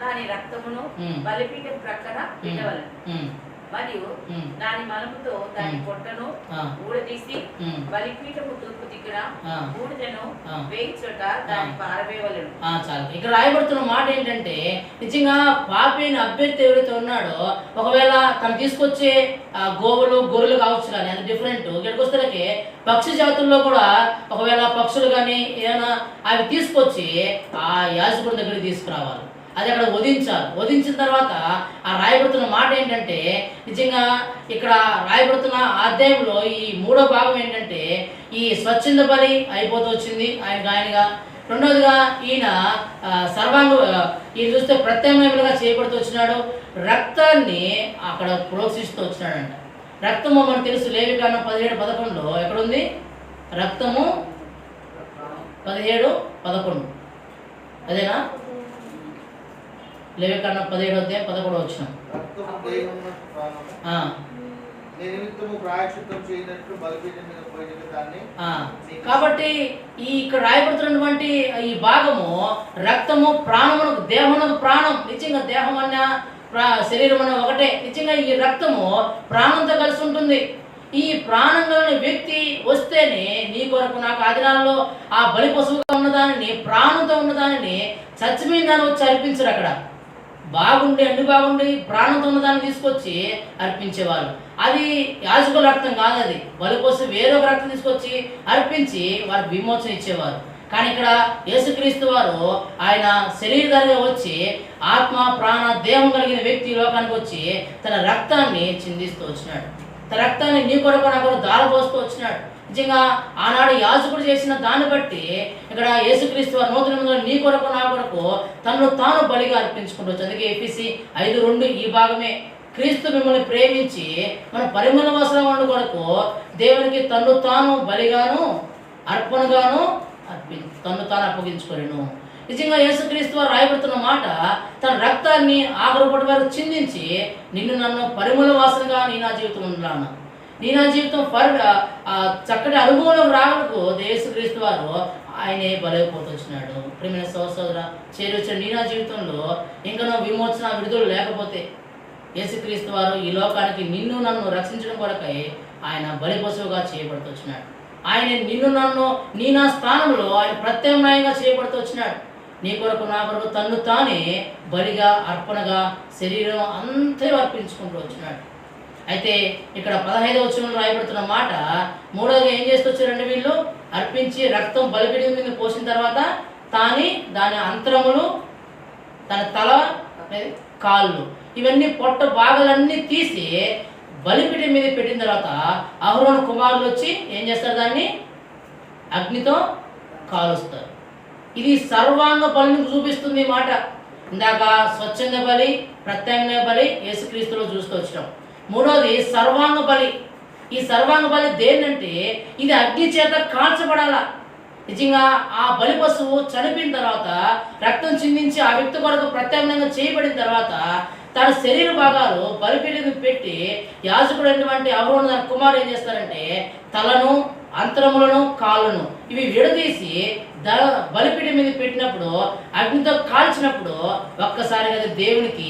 దాని రక్తమును బలిపీఠం ప్రక్కన పెట్టవలను. మరియు దాని మలముతో దాని పొట్టను ఊడదీసి బలిపీఠము తూర్పు దిక్కున బూడిదను వేయి చోట దాన్ని పారవేయవలను. చాలు. ఇక్కడ రాయబడుతున్న మాట ఏంటంటే, నిజంగా పాపి అయిన అభ్యర్థి ఎవరైతే ఉన్నాడో ఒకవేళ తను తీసుకొచ్చే గోవులు గొర్రెలు కావచ్చు, కానీ అది డిఫరెంట్. ఇక్కడికి వస్తే పక్షి జాతుల్లో కూడా ఒకవేళ పక్షులు కానీ ఏమైనా అవి తీసుకొచ్చి ఆ యాజకుడి దగ్గరికి తీసుకురావాలి. అది అక్కడ వధించాలి. వధించిన తర్వాత ఆ రాయబడుతున్న మాట ఏంటంటే, నిజంగా ఇక్కడ రాయబడుతున్న అధ్యాయంలో ఈ 3వ భాగం ఏంటంటే, ఈ స్వచ్ఛంద బలి అయిపోతూ వచ్చింది ఆయనగా. రెండవదిగా ఈయన ఈయన చూస్తే ప్రత్యామ్నాయంగా చేయబడుతూ వచ్చినాడు. రక్తాన్ని అక్కడ ప్రోక్షిస్తూ వచ్చినాడంట. రక్తము మనకు తెలుసు, లేవికాండం 17-11 ఎక్కడుంది? రక్తము 17-11 అదేనా? లేవికాండం 17వ అధ్యాయం 11వ వచనం. కాబట్టి ఈ ఇక్కడ రాయబడుతున్నటువంటి ఈ భాగము రక్తము ప్రాణమునకు, దేహమునకు ప్రాణం. నిజంగా దేహం అన్న శరీరం అన్న ఒకటే. నిజంగా ఈ రక్తము ప్రాణంతో కలిసి ఉంటుంది. ఈ ప్రాణం కలిగిన వ్యక్తి వస్తేనే నీ కొరకు నాకు ఆ దినాల్లో ఆ బలి పశువుగా ఉన్నదానిని, ప్రాణంతో ఉన్నదానిని చచ్చిపోయిన దాన్ని వచ్చి అర్పించరు. అక్కడ బాగుండి అన్ని బాగుండి ప్రాణంతో ఉన్నదాన్ని తీసుకొచ్చి అర్పించేవాళ్ళు. అది యాజకుల రక్తం కాదు, అది బలిపోసి వేరొక రక్తం తీసుకొచ్చి అర్పించి వారికి విమోచన ఇచ్చేవారు. కానీ ఇక్కడ యేసుక్రీస్తు వారు ఆయన శరీరధారిగా వచ్చి ఆత్మ ప్రాణ దేహం కలిగిన వ్యక్తి లోకానికి వచ్చి తన రక్తాన్ని చిందిస్తూ వచ్చినాడు. తన రక్తాన్ని నీ కొరకు నా కొరకు దారపోస్తూ వచ్చినాడు. నిజంగా ఆనాడు యాజకుడు చేసిన దాన్ని బట్టి ఇక్కడ యేసుక్రీస్తు వారు నూతన నిబంధనలో నీ కొరకు నా కొరకు తనను తాను బలిగా అర్పించుకుంటూ వచ్చి, అందుకే ఎఫెసీ 5:2 ఈ భాగమే, క్రీస్తు మిమ్మల్ని ప్రేమించి మన పరిమళ వాసన వండు కొరకు దేవునికి తన్ను తాను బలిగాను అర్పణగాను తన్ను తాను అప్పగించుకోలేను. నిజంగా యేసుక్రీస్తు వారు రాయబడుతున్న మాట, తన రక్తాన్ని ఆఖరుపటి వరకు చిందించి నిన్ను నన్ను పరిమళ వాసనగా నీ నా జీవితం ఉండాలన్న, నీ నా జీవితం చక్కటి అనుభవంలోకి రావడానికి యేసుక్రీస్తు వారు ఆయనే బలైపోతూ వచ్చినాడు. ప్రియమైన సోదర చేరొచ్చిన నీ నా జీవితంలో ఇంకా విమోచన విడుదల లేకపోతే యేసుక్రీస్తు వారు ఈ లోకానికి నిన్ను నన్ను రక్షించడం కొరకై ఆయన బలి పశువుగా చేయబడుతూ వచ్చినాడు. ఆయన నిన్ను నన్ను నీ నా స్థానంలో ఆయన ప్రత్యామ్నాయంగా చేయబడుతూ వచ్చినాడు. నీ కొరకు నా కొరకు తన్ను తానే బలిగా అర్పణగా శరీరం అంతే అర్పించుకుంటూ వచ్చినాడు. అయితే ఇక్కడ 15వ వచనంలో రాయబడుతున్న మాట, మూడవగా ఏం చేస్తూ వచ్చారంటే వీళ్ళు అర్పించి రక్తం బలిపీఠం మీద పోసిన తర్వాత దాని అంతరములు, తన తల, కాళ్ళు, ఇవన్నీ పొట్ట భాగాలన్నీ తీసి బలిపీఠం మీద పెట్టిన తర్వాత అహరోను కుమారులు వచ్చి ఏం చేస్తారు? దాన్ని అగ్నితో కాలుస్తారు. ఇది సర్వాంగ బలిని చూపిస్తుంది ఈ మాట. ఇందాక స్వచ్ఛంద బలి, ప్రత్యామ్నాయ బలి యేసుక్రీస్తులో చూస్తూ వచ్చినాం. మూడోది సర్వాంగ బలి. ఈ సర్వాంగ బలి దేనంటే ఇది అగ్ని చేత కాల్చబడాల. నిజంగా ఆ బలి పశువు చనిపోయిన తర్వాత రక్తం చిందించి ఆ వ్యక్తి కొరకు ప్రత్యామ్నాయంగా చేయబడిన తర్వాత తన శరీర భాగాలు బలిపీఠం పెట్టి యాజకుడు అటువంటి అహరోను తన కుమారుడు ఏం చేస్తారంటే తలను, అంతరములను, కాళ్ళను ఇవి విడదీసి బలిపీఠం మీద పెట్టినప్పుడు అగ్నితో కాల్చినప్పుడు ఒక్కసారిగా అది దేవునికి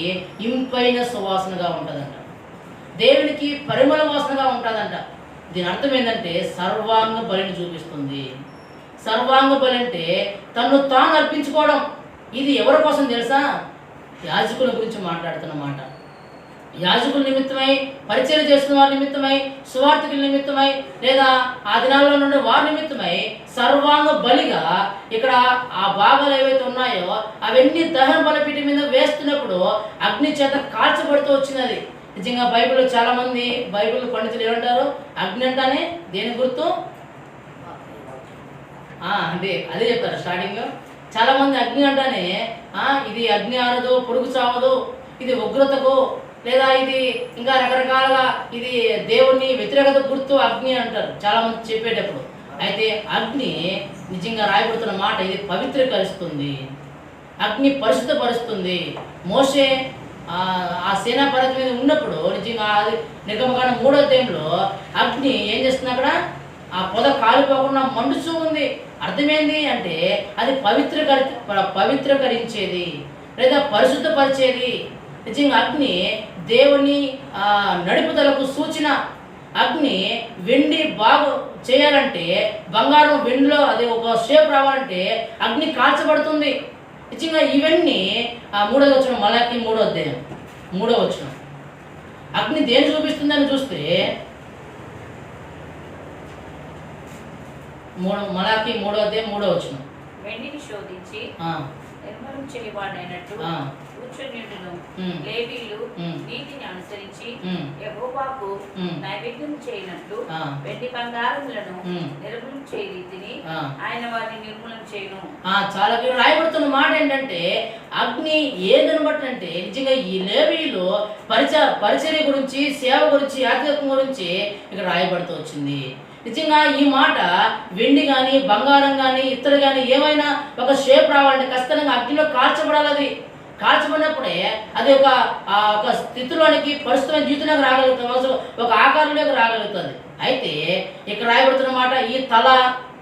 ఇంపైన సువాసనగా ఉంటుందంట, దేవునికి పరిమళ వాసనగా ఉంటుందంట. దీని అర్థం ఏంటంటే సర్వాంగ బలిని చూపిస్తుంది. సర్వాంగ బలి అంటే తన్ను తాను అర్పించుకోవడం. ఇది ఎవరి కోసం తెలుసా? యాజకుల గురించి మాట్లాడుతున్నమాట. యాజకుల నిమిత్తమై, పరిచయం చేస్తున్న వారి నిమిత్తమై, సువార్థికుల నిమిత్తమై, లేదా ఆ దినాల్లో నుండి వారి నిమిత్తమై సర్వాంగ బలిగా ఇక్కడ ఆ భాగాలు ఏవైతే ఉన్నాయో అవన్నీ దహన బలిపీఠం మీద వేస్తున్నప్పుడు అగ్ని చేత కాల్చబడుతూ వచ్చినది. నిజంగా బైబిల్లో చాలామంది బైబిల్ పండితులు ఏమంటారు? అగ్ని అంటానే దేని గుర్తు? అంటే అదే చెప్తారు స్టార్టింగ్లో. చాలామంది అగ్ని అంటానే ఇది అగ్ని ఆరదు, పొడుగు చావదు, ఇది ఉగ్రతకు లేదా ఇది ఇంకా రకరకాలుగా ఇది దేవుని వ్యతిరేకత గుర్తు అగ్ని అంటారు చాలామంది చెప్పేటప్పుడు. అయితే అగ్ని నిజంగా రాయబడుతున్న మాట ఇది పవిత్రీకరిస్తుంది, అగ్ని పరిశుద్ధపరుస్తుంది. మోషే ఆ సేనా పర్వతం మీద ఉన్నప్పుడు నిజంగా అది నిర్గమకాండం 3వ అధ్యాయంలో అగ్ని ఏం చేస్తుంది, అక్కడ ఆ పొద కాలిపోకుండా మండుచూ ఉంది. అర్థమైంది అంటే అది పవిత్రీకరించేది లేదా పరిశుద్ధపరిచేది. నిజంగా అగ్ని దేవుని నడుపుదలకు సూచన. అగ్ని వెండి బాగు చేయాలంటే, బంగారం వెండిలో అది ఒక షేప్ రావాలంటే అగ్ని కాల్చబడుతుంది. నిజంగా ఇవన్నీ 3వ వచనం, మలాకి 3వ అధ్యాయం 3వ వచనం. అగ్ని దేని చూపిస్తుందని చూస్తే మలాకి 3వ అధ్యాయం 3వ వచనం. వెండిని శోధించి నిర్మలం చేయవాడైనట్టు కూర్చొనియుండును. లేవీయులు నీతిని అనుసరించి యెహోవాకు నైవేద్యం చేయనట్లు వెండి బంగారములను నిర్మూలం చేయ రీతిని ఆయన వారిని నిర్మూలం చేయను. చాలా రాయబడుతున్న మాట ఏంటంటే అగ్ని ఏదని బట్టి అంటే నిజంగా ఈ లేవీయులు పరిచర్య గురించి, సేవ గురించి, ఆధ్యాత్మికం గురించి ఇక్కడ రాయబడుతూ వచ్చింది. నిజంగా ఈ మాట వెండి కానీ, బంగారం కానీ, ఇతరు కానీ ఏమైనా ఒక షేప్ రావాలంటే ఖచ్చితంగా అగ్నిలో కాల్చబడాలి. కాల్చబడినప్పుడే అది ఒక స్థితిలోనికి పరిశుద్ధమైన జీవితంలోకి రాగలుగుతుంది, ఒక ఆకారంలోకి రాగలుగుతుంది. అయితే ఇక్కడ రాయబడుతున్న మాట ఈ తల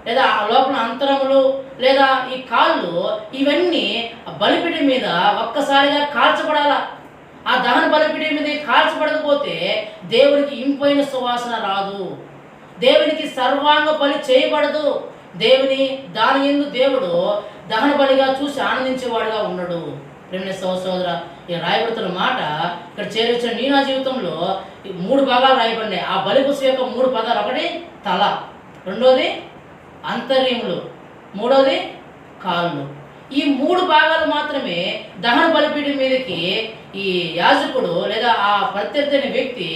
లేదా లోపల అంతరములు లేదా ఈ కాళ్ళు ఇవన్నీ బలిపీఠం మీద ఒక్కసారిగా కాల్చబడాల. ఆ దహన బలిపీఠం మీద కాల్చబడకపోతే దేవునికి ఇంపైన సువాసన రాదు, దేవునికి సర్వాంగ బలి చేయబడదు. దాని యందు దేవుడు దహన బలిగా చూసి ఆనందించేవాడుగా ఉన్నాడు. ప్రేమ సహోదర, ఈ రాయబడుతున్న మాట ఇక్కడ చేరొచ్చిన నీ నా జీవితంలో 3 భాగాలు రాయబడినాయి. ఆ బలి పుస్తకం యొక్క 3 పదాలు: ఒకటి తల, రెండోది అంతర్యములు, మూడోది కాళ్ళు. ఈ 3 భాగాలు మాత్రమే దహన బలిపీఠం మీదకి ఈ యాజకుడు లేదా ఆ ప్రత్యర్థి అనే వ్యక్తి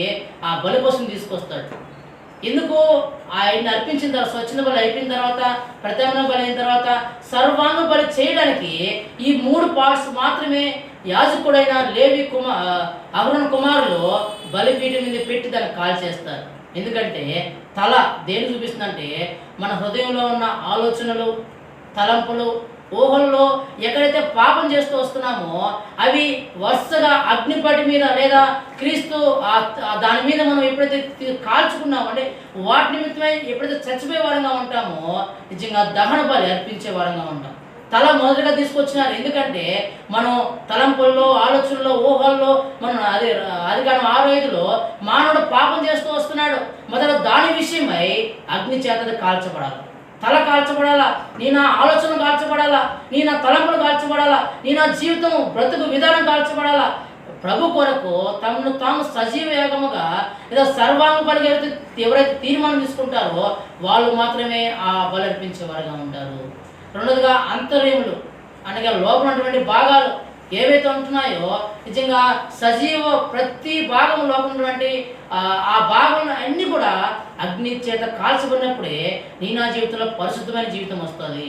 ఆ బలి కోసం తీసుకొస్తాడు. ఎందుకు? ఆయన అర్పించిన తర్వాత, స్వచ్ఛంద బలి అయిపోయిన తర్వాత, ప్రత్యామ్నాయ బలి అయిన తర్వాత సర్వాంగ బలి చేయడానికి ఈ 3 పార్ట్స్ మాత్రమే యాజకుడైన లేవి అహరోను కుమారులు బలిపీఠం మీద పెట్టి దాన్ని కాల్ చేస్తారు. ఎందుకంటే తల దేని చూపిస్తుందంటే మన హృదయంలో ఉన్న ఆలోచనలు, తలంపులు, ఊహల్లో ఎక్కడైతే పాపం చేస్తూ వస్తున్నామో అవి వరుసగా అగ్నిపటి మీద లేదా క్రీస్తు దాని మీద మనం ఎప్పుడైతే కాల్చుకున్నామో అంటే వాటి నిమిత్తమై ఎప్పుడైతే చచ్చిపోయే వారంగా ఉంటామో నిజంగా దహన బలి అర్పించే వారంగా ఉంటాం. తల మొదటగా తీసుకొచ్చినారు. ఎందుకంటే మనం తలంపుల్లో, ఆలోచనల్లో, ఊహల్లో మనం అధికారం 6:5లో మానవుడు పాపం చేస్తూ వస్తున్నాడు. మొదట దాని విషయమై అగ్ని చేత కాల్చబడాలి. తల కాల్చబడాలా, నీ నా ఆలోచన కాల్చబడాలా, నీ నా తలంపులు కాల్చబడాలా, నీ నా జీవితం బ్రతుకు విధానం కాల్చబడాలా. ప్రభు కొరకు తమను తాము సజీవ యాగముగా లేదా సర్వాంగ బలి ఎవరైతే తీర్మానం తీసుకుంటారో వాళ్ళు మాత్రమే ఆ బలి అర్పించేవారుగా ఉంటారు. రెండోదిగా అంతర్యములు అనగా లోపల ఉన్నటువంటి భాగాలు ఏవైతే ఉంటున్నాయో నిజంగా సజీవ ప్రతి భాగం లోపల ఉన్నటువంటి ఆ భాగంలో అన్నీ కూడా అగ్ని చేత కాల్చబడినప్పుడే నీ నా జీవితంలో పరిశుద్ధమైన జీవితం వస్తుంది.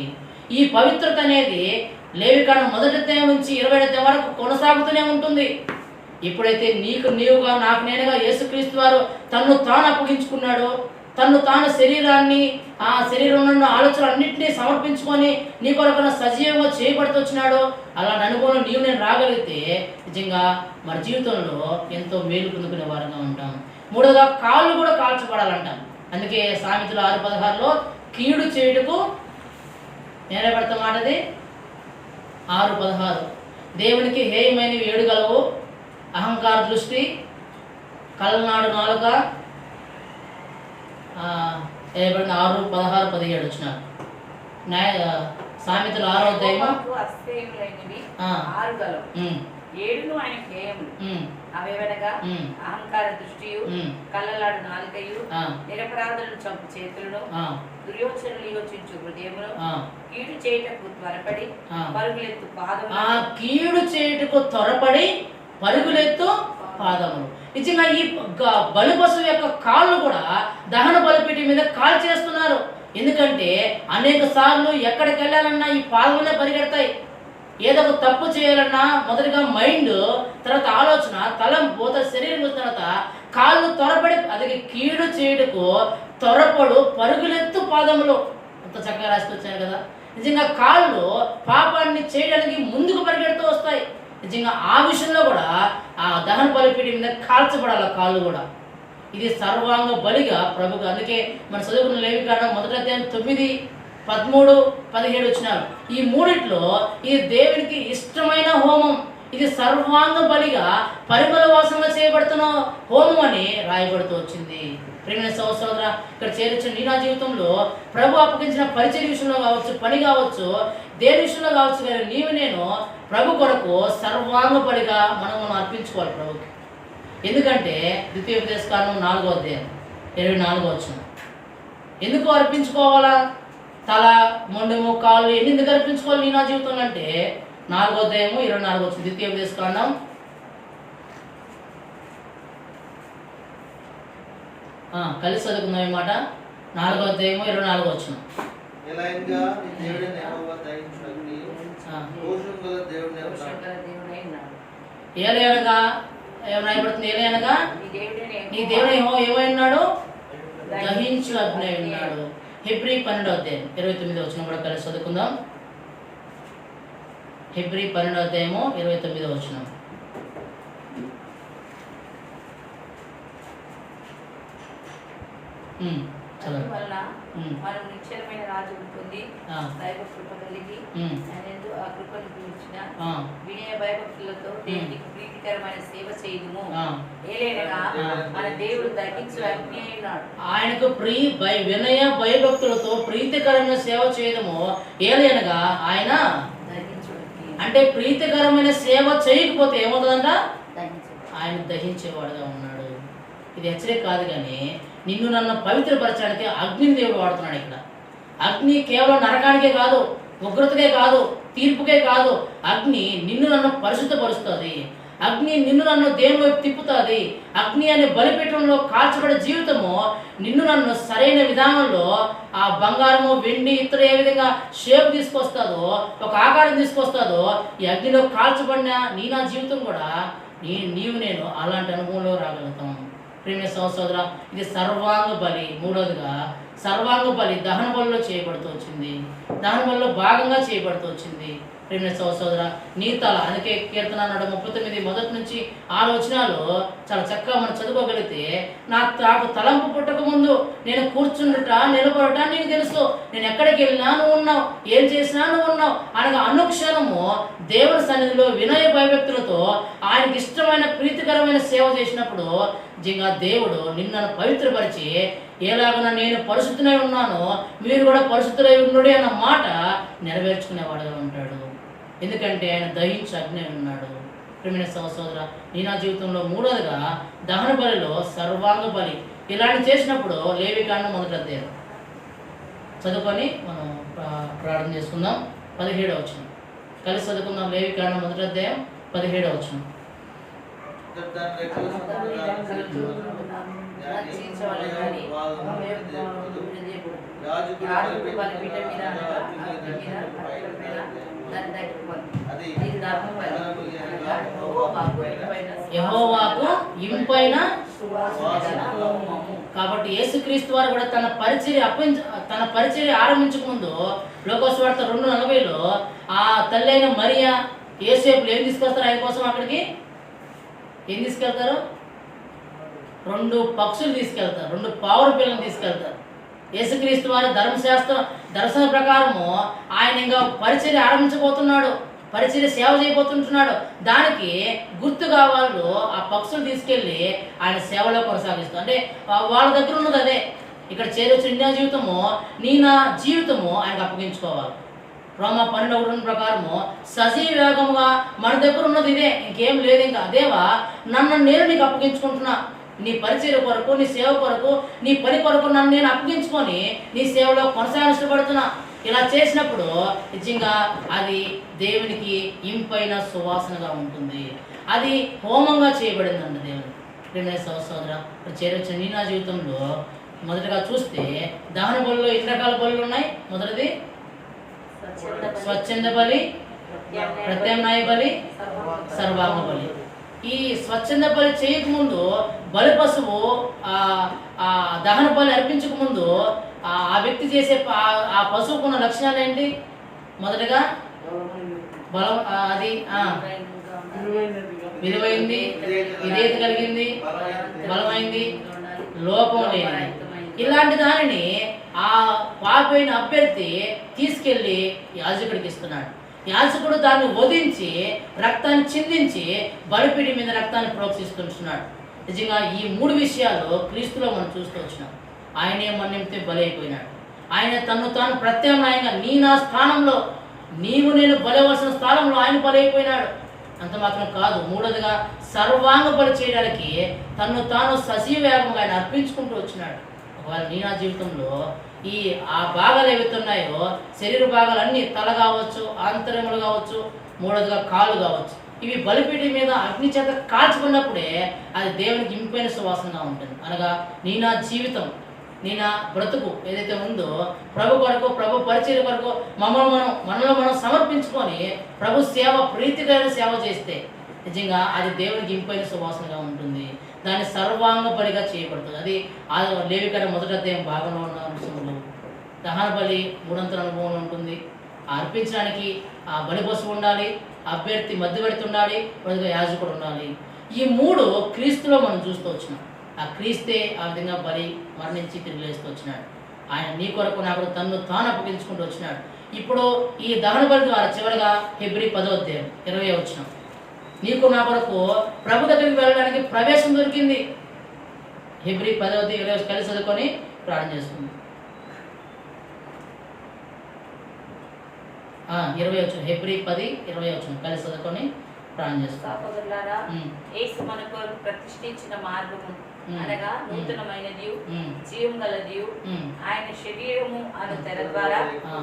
ఈ పవిత్రత అనేది లేవికాండం 1వ అధ్యాయం నుంచి 20వ అధ్యాయం వరకు కొనసాగుతూనే ఉంటుంది. ఎప్పుడైతే నీకు నీవుగా, నాకు నేనుగా యేసుక్రీస్తు వారు తన్ను తాను అప్పగించుకున్నాడో, తన్ను తాను శరీరాన్ని, ఆ శరీరంలో ఆలోచనలు అన్నింటినీ సమర్పించుకొని నీ కొరకున సజీవంగా చేయబడుతూ వచ్చినాడో అలాంటి అనుభవం నీవు నేను రాగలిగితే నిజంగా మన జీవితంలో ఎంతో మేలు పొందుకునే వారంగా ఉంటాం. మూడోగా కాళ్ళు కూడా కాల్చబడాలంటాం. అందుకే సామెతలు 6:16లో కీడు చేయుటకు నేరపడతా మాటది 6:16 దేవునికి హేయమైనవి 7 గలవు: అహంకార దృష్టి, కలనాడు నాలుక, 6:16-17 వచ్చిన సామెతలు 6వ అధ్యాయం. అస్థేయులైనవి 6 గలవు, 7 ఆయన హేయములు. అవేవనగా అహంకార దృష్టియు, కళ్ళలాడు నాలుకయు, నిరపరాధులను చంపు చేతులను, దుర్యోచనలు యోచించు హృదయమును, కీడు చేయుటకు త్వరపడి పరుగులెత్తు పాదములు. కీడు చేయుటకు త్వరపడి పరుగులెత్తు పాదములు. నిజంగా ఈ బలి పశువు యొక్క కాళ్ళు కూడా దహన బలిపీఠం మీద కాల్ చేస్తున్నారు. ఎందుకంటే అనేక సార్లు ఎక్కడికి వెళ్ళాలన్నా ఈ పాదములే పరిగెడతాయి. ఏదో ఒక తప్పు చేయాలన్నా మొదటిగా మైండ్, తర్వాత ఆలోచన, తలంపు, శరీరం వచ్చిన తర్వాత కాళ్ళు త్వరపడి అది కీడు చేయుటకు త్వరపడు పరుగులెత్తు పాదములు. అంత చక్కగా రాసుకొచ్చాను కదా. నిజంగా కాళ్ళు పాపాన్ని చేయడానికి ముందుకు పరిగెడుతూ వస్తాయి. నిజంగా ఆ విషయంలో కూడా ఆ దహన బలిపీఠం మీద కాల్చబడాలి కాళ్ళు కూడా. ఇది సర్వాంగ బలిగా ప్రభుగా. అందుకే మన చదువుకున్న లేవికాండం 1వ అధ్యాయం 9, 13, 17 వచ్చినారు. ఈ మూడిట్లో ఇది దేవునికి ఇష్టమైన హోమం. ఇది సర్వాంగ బలిగా పరిమళ వాసనగా చేయబడుతున్న హోమం అని రాయబడుతూ వచ్చింది. ప్రియమైన సహోదరా, ఇక్కడ చేర్చిన నీ నా జీవితంలో ప్రభు అప్పగించిన పరిచయ విషయంలో కావచ్చు, పని కావచ్చు, దేని విషయంలో కావచ్చు, కానీ నీవు నేను ప్రభు కొరకు సర్వాంగ బలిగా మనం అర్పించుకోవాలి ప్రభుకి. ఎందుకంటే ద్వితీయోపదేశకాండం 4వ అధ్యాయం 24వ వచనం. ఎందుకు అర్పించుకోవాలా? తల, మొండెము, కాళ్ళు ఎందుకు అర్పించుకోవాలి నీ నా జీవితంలో అంటే 4వ అధ్యాయము 24వ వచనం. ద్వితీయోపదేశకాండం కలిసి చదువుకుందాం అన్నమాట. 4వ అధ్యాయము 24వ వచనం. ఏలయనగా ఏమరాయబడుతుంది? ఏలయనగా నీ దేవుడు ఏమైనాడు? దహించు అగ్ని ఉన్నాడు. హెబ్రీ 12వ అధ్యాయం 29వ వచనం కూడా కలిసి చదువుకుందాం. హెబ్రీ 12వ అధ్యాయము 29వ వచనం. మనం నిశ్చలమైన రాజు ఉంటుంది, దైవ కృప కలిగి ఆ కృపను గురించిన వినయ భయభక్తులతో దేవునికి ప్రీతికరమైన సేవ చేయదుము. ఏలైనగా మన దేవుడు దహించు అగ్ని అయినాడు. ఆయనకు వినయ భయభక్తులతో ప్రీతికరమైన సేవ చేయడము. ఏలైనగా ఆయన దహించు. అంటే ప్రీతికరమైన సేవ చేయకపోతే ఏమవుతుందంట? ఆయన దహించేవాడుగా ఉన్నాడు. ఇది హెచ్చరిక కాదు, కానీ నిన్ను నన్ను పవిత్రపరచడానికి అగ్నిని దేవుడు వాడుతున్నాడు. ఇక్కడ అగ్ని కేవలం నరకానికే కాదు, ఉగ్రతకే కాదు, తీర్పుకే కాదు. అగ్ని నిన్ను నన్ను పరిశుద్ధపరుస్తుంది. అగ్ని నిన్ను నన్ను దేవుని వైపు తిప్పుతుంది. అగ్ని అనే బలిపీఠంలో కాల్చబడే జీవితము నిన్ను నన్ను సరైన విధానంలో ఆ బంగారము, వెండి, ఇతర ఏ విధంగా షేప్ తీసుకొస్తుందో, ఒక ఆకారం తీసుకొస్తుందో, ఈ అగ్నిలో కాల్చబడిన నీ నా జీవితం కూడా నీవు నేను అలాంటి అనుభవంలో రాగలుగుతాం. ప్రియమైన సహోదరా, ఇది సర్వాంగ బలి. మూడవదిగా సర్వాంగ బలి దహన బలిలో చేయబడుతూ వచ్చింది. దహన బలిలో భాగంగా చేయబడుతూ వచ్చింది. ప్రియమైన సహోదరా, నీ తల, అందుకే కీర్తన 39 మొదటి నుంచి 6 వచనాలు చాలా చక్కగా మనం చదువుకోగలిగితే, నాకు తలంపు పుట్టక ముందు నేను కూర్చుండుట, నిలబడట నీకు తెలుసు. నేను ఎక్కడికి వెళ్ళినా నువ్వు ఉన్నావు, ఏం చేసినా నువ్వు ఉన్నావు అనగా అనుక్షణము దేవుని సన్నిధిలో వినయ భయభక్తులతో ఆయనకి ఇష్టమైన ప్రీతికరమైన సేవ చేసినప్పుడు నిజంగా దేవుడు నిన్ను పవిత్రపరిచి, ఎలాగైనా నేను పరిశుద్ధులై ఉన్నాను, మీరు కూడా పరిశుద్ధులై ఉండు అన్న మాట నెరవేర్చుకునేవాడుగా ఉంటాడు. ఎందుకంటే ఆయన దహించి అగ్ని ఉన్నాడు. ప్రియమైన సహోదరా, నీ నా జీవితంలో మూడవదిగా దహన బలిలో సర్వాంగ బలి. ఇలాంటి చేసినప్పుడు లేవికాండం 1వ అధ్యాయం చదువుకొని మనం ప్రార్థన చేసుకుందాం. 17వ వచనం కలిసి చదువుకుందాం. లేవికాండం 1వ అధ్యాయం 17వ వచనం. యెహోవాకు ఇంపైన. కాబట్టి యేసుక్రీస్తు వారు కూడా తన పరిచర్య ఆరంభించక ముందు లోకస్వార్త 2:40లో ఆ తల్లి అయిన మరియా యేసేపులు ఏం తీసుకొస్తారు ఆయన కోసం? అక్కడికి ఏం తీసుకెళ్తారు? 2 పక్షులు తీసుకెళ్తారు, 2 పావుర పిల్లలు తీసుకెళ్తారు. యేసుక్రీస్తు వారి దర్శన ప్రకారము ఆయన ఇంకా పరిచర్య ఆరంభించబోతున్నాడు, పరిచర్య సేవ చేయబోతుంటున్నాడు. దానికి గుర్తుగా వాళ్ళు ఆ పక్షులు తీసుకెళ్ళి ఆయన సేవలో కొనసాగిస్తారు. అంటే వాళ్ళ దగ్గర ఉన్నది అదే. ఇక్కడ చేరొచ్చిన నీ నా జీవితము ఆయనకు అప్పగించుకోవాలి. రోమా 12:1 ప్రకారము సజీవేగముగా మన దగ్గర ఉన్నది ఇదే, ఇంకేం లేదు. ఇంకా దేవా, నన్ను నేను నీకు అప్పగించుకుంటున్నా. నీ పరిచర్య కొరకు, నీ సేవ కొరకు, నీ పని కొరకు నన్ను నేను అప్పగించుకొని నీ సేవలో కొనసాగించబడుతున్నా. ఇలా చేసినప్పుడు నిజంగా అది దేవునికి ఇంపైన సువాసనగా ఉంటుంది. అది హోమంగా చేయబడిందండి దేవుని. ప్రియమైన సహోదరా, చేరొచ్చిన నీ నా జీవితంలో మొదటగా చూస్తే దహన బలిలో ఎన్ని రకాల బలులు ఉన్నాయి? మొదటిది స్వచ్ఛంద బలి, ప్రత్యామ్నాయ బలి, సర్వాంగ బలి. ఈ స్వచ్ఛంద బలి చేయకముందు బలి పశువు ఆ దహన బలి అర్పించక ముందు ఆ వ్యక్తి చేసే ఆ పశువుకున్న లక్షణాలు ఏంటి? మొదటగా బలం, అది విలువైంది, విధేయత కలిగింది, బలమైంది, లోపం లేనిది. ఇలాంటి దానిని ఆ పాపైన అభ్యర్థి తీసుకెళ్ళి యాజకుడికి ఇస్తున్నాడు. యాజకుడు దాన్ని వధించి రక్తాన్ని చిందించి బలిపీఠి మీద రక్తాన్ని ప్రోక్షిస్తున్నాడు. నిజంగా ఈ 3 విషయాలు క్రీస్తులో మనం చూస్తూ వచ్చినాం. ఆయనే మన నిమిత్తం బలి అయిపోయినాడు. ఆయన తను తాను ప్రత్యామ్నాయంగా నా స్థానంలో, నీవు నేను బలవలసిన స్థానంలో ఆయన బలి అయిపోయినాడు. అంత మాత్రం కాదు, మూడోదిగా సర్వాంగ బలి చేయడానికి తను తాను సజీవయాగంగా ఆయన అర్పించుకుంటూ వచ్చినాడు. ఒకవేళ నా జీవితంలో ఆ భాగాలు ఏవైతే ఉన్నాయో, శరీర భాగాలన్నీ తల కావచ్చు, ఆంతర్యములు కావచ్చు, మూడోదిగా కాళ్ళు కావచ్చు, ఇవి బలిపీఠి మీద అగ్ని చేత కాల్చుకున్నప్పుడే అది దేవునికి ఇంపైన సువాసనగా ఉంటుంది. అనగా నా జీవితం, నా బ్రతుకు ఏదైతే ఉందో ప్రభు కొరకు, ప్రభు పరిచయ కొరకు మనలో మనం సమర్పించుకొని ప్రభు సేవ, ప్రీతికరమైన సేవ చేస్తే నిజంగా అది దేవునికి ఇంపైన సువాసనగా ఉంటుంది. దాన్ని సర్వాంగ బలిగా చేయబడుతుంది. అది లేవికర 1వ అధ్యాయం భాగంలో ఉన్న అంశంలో దహన బలి 3 అనుభవం ఉంటుంది. అర్పించడానికి ఆ బలి పశువు ఉండాలి, అభ్యర్థి మధ్యవర్తి ఉండాలి, మొదటిగా యాజకుడు ఉండాలి. ఈ 3 క్రీస్తులో మనం చూస్తూ వచ్చినాం. ఆ క్రీస్తే ఆ విధంగా బలి మరణించి తిరిగి లేస్తూ వచ్చినాడు. ఆయన నీ కొరకు నా కొరకు తన్ను తాను అప్పగించుకుంటూ వచ్చినాడు. ఇప్పుడు ఈ దహన బలి ద్వారా చివరిగా హెబ్రీ 10వ అధ్యాయం 20వ వచనం, నీకు నా కొరకు ప్రభు దగ్గరికి వెళ్ళడానికి ప్రవేశం దొరికింది. హెబ్రీ 10వ అధ్యాయం 20వ కలిసి చదువుకొని ప్రార్థన చేస్తుంది. 20వ వచనం, హెబ్రీ 10:20 వచనం కలిసి చదువుకొని ప్రార్థన చేస్తాం. సహోదరులారా, యేసు మన కొరకు ప్రతిష్ఠించిన మార్గము అనగా నూతనమైనది, జీవం గలది, ఆయన శరీరము అను తెర ద్వారా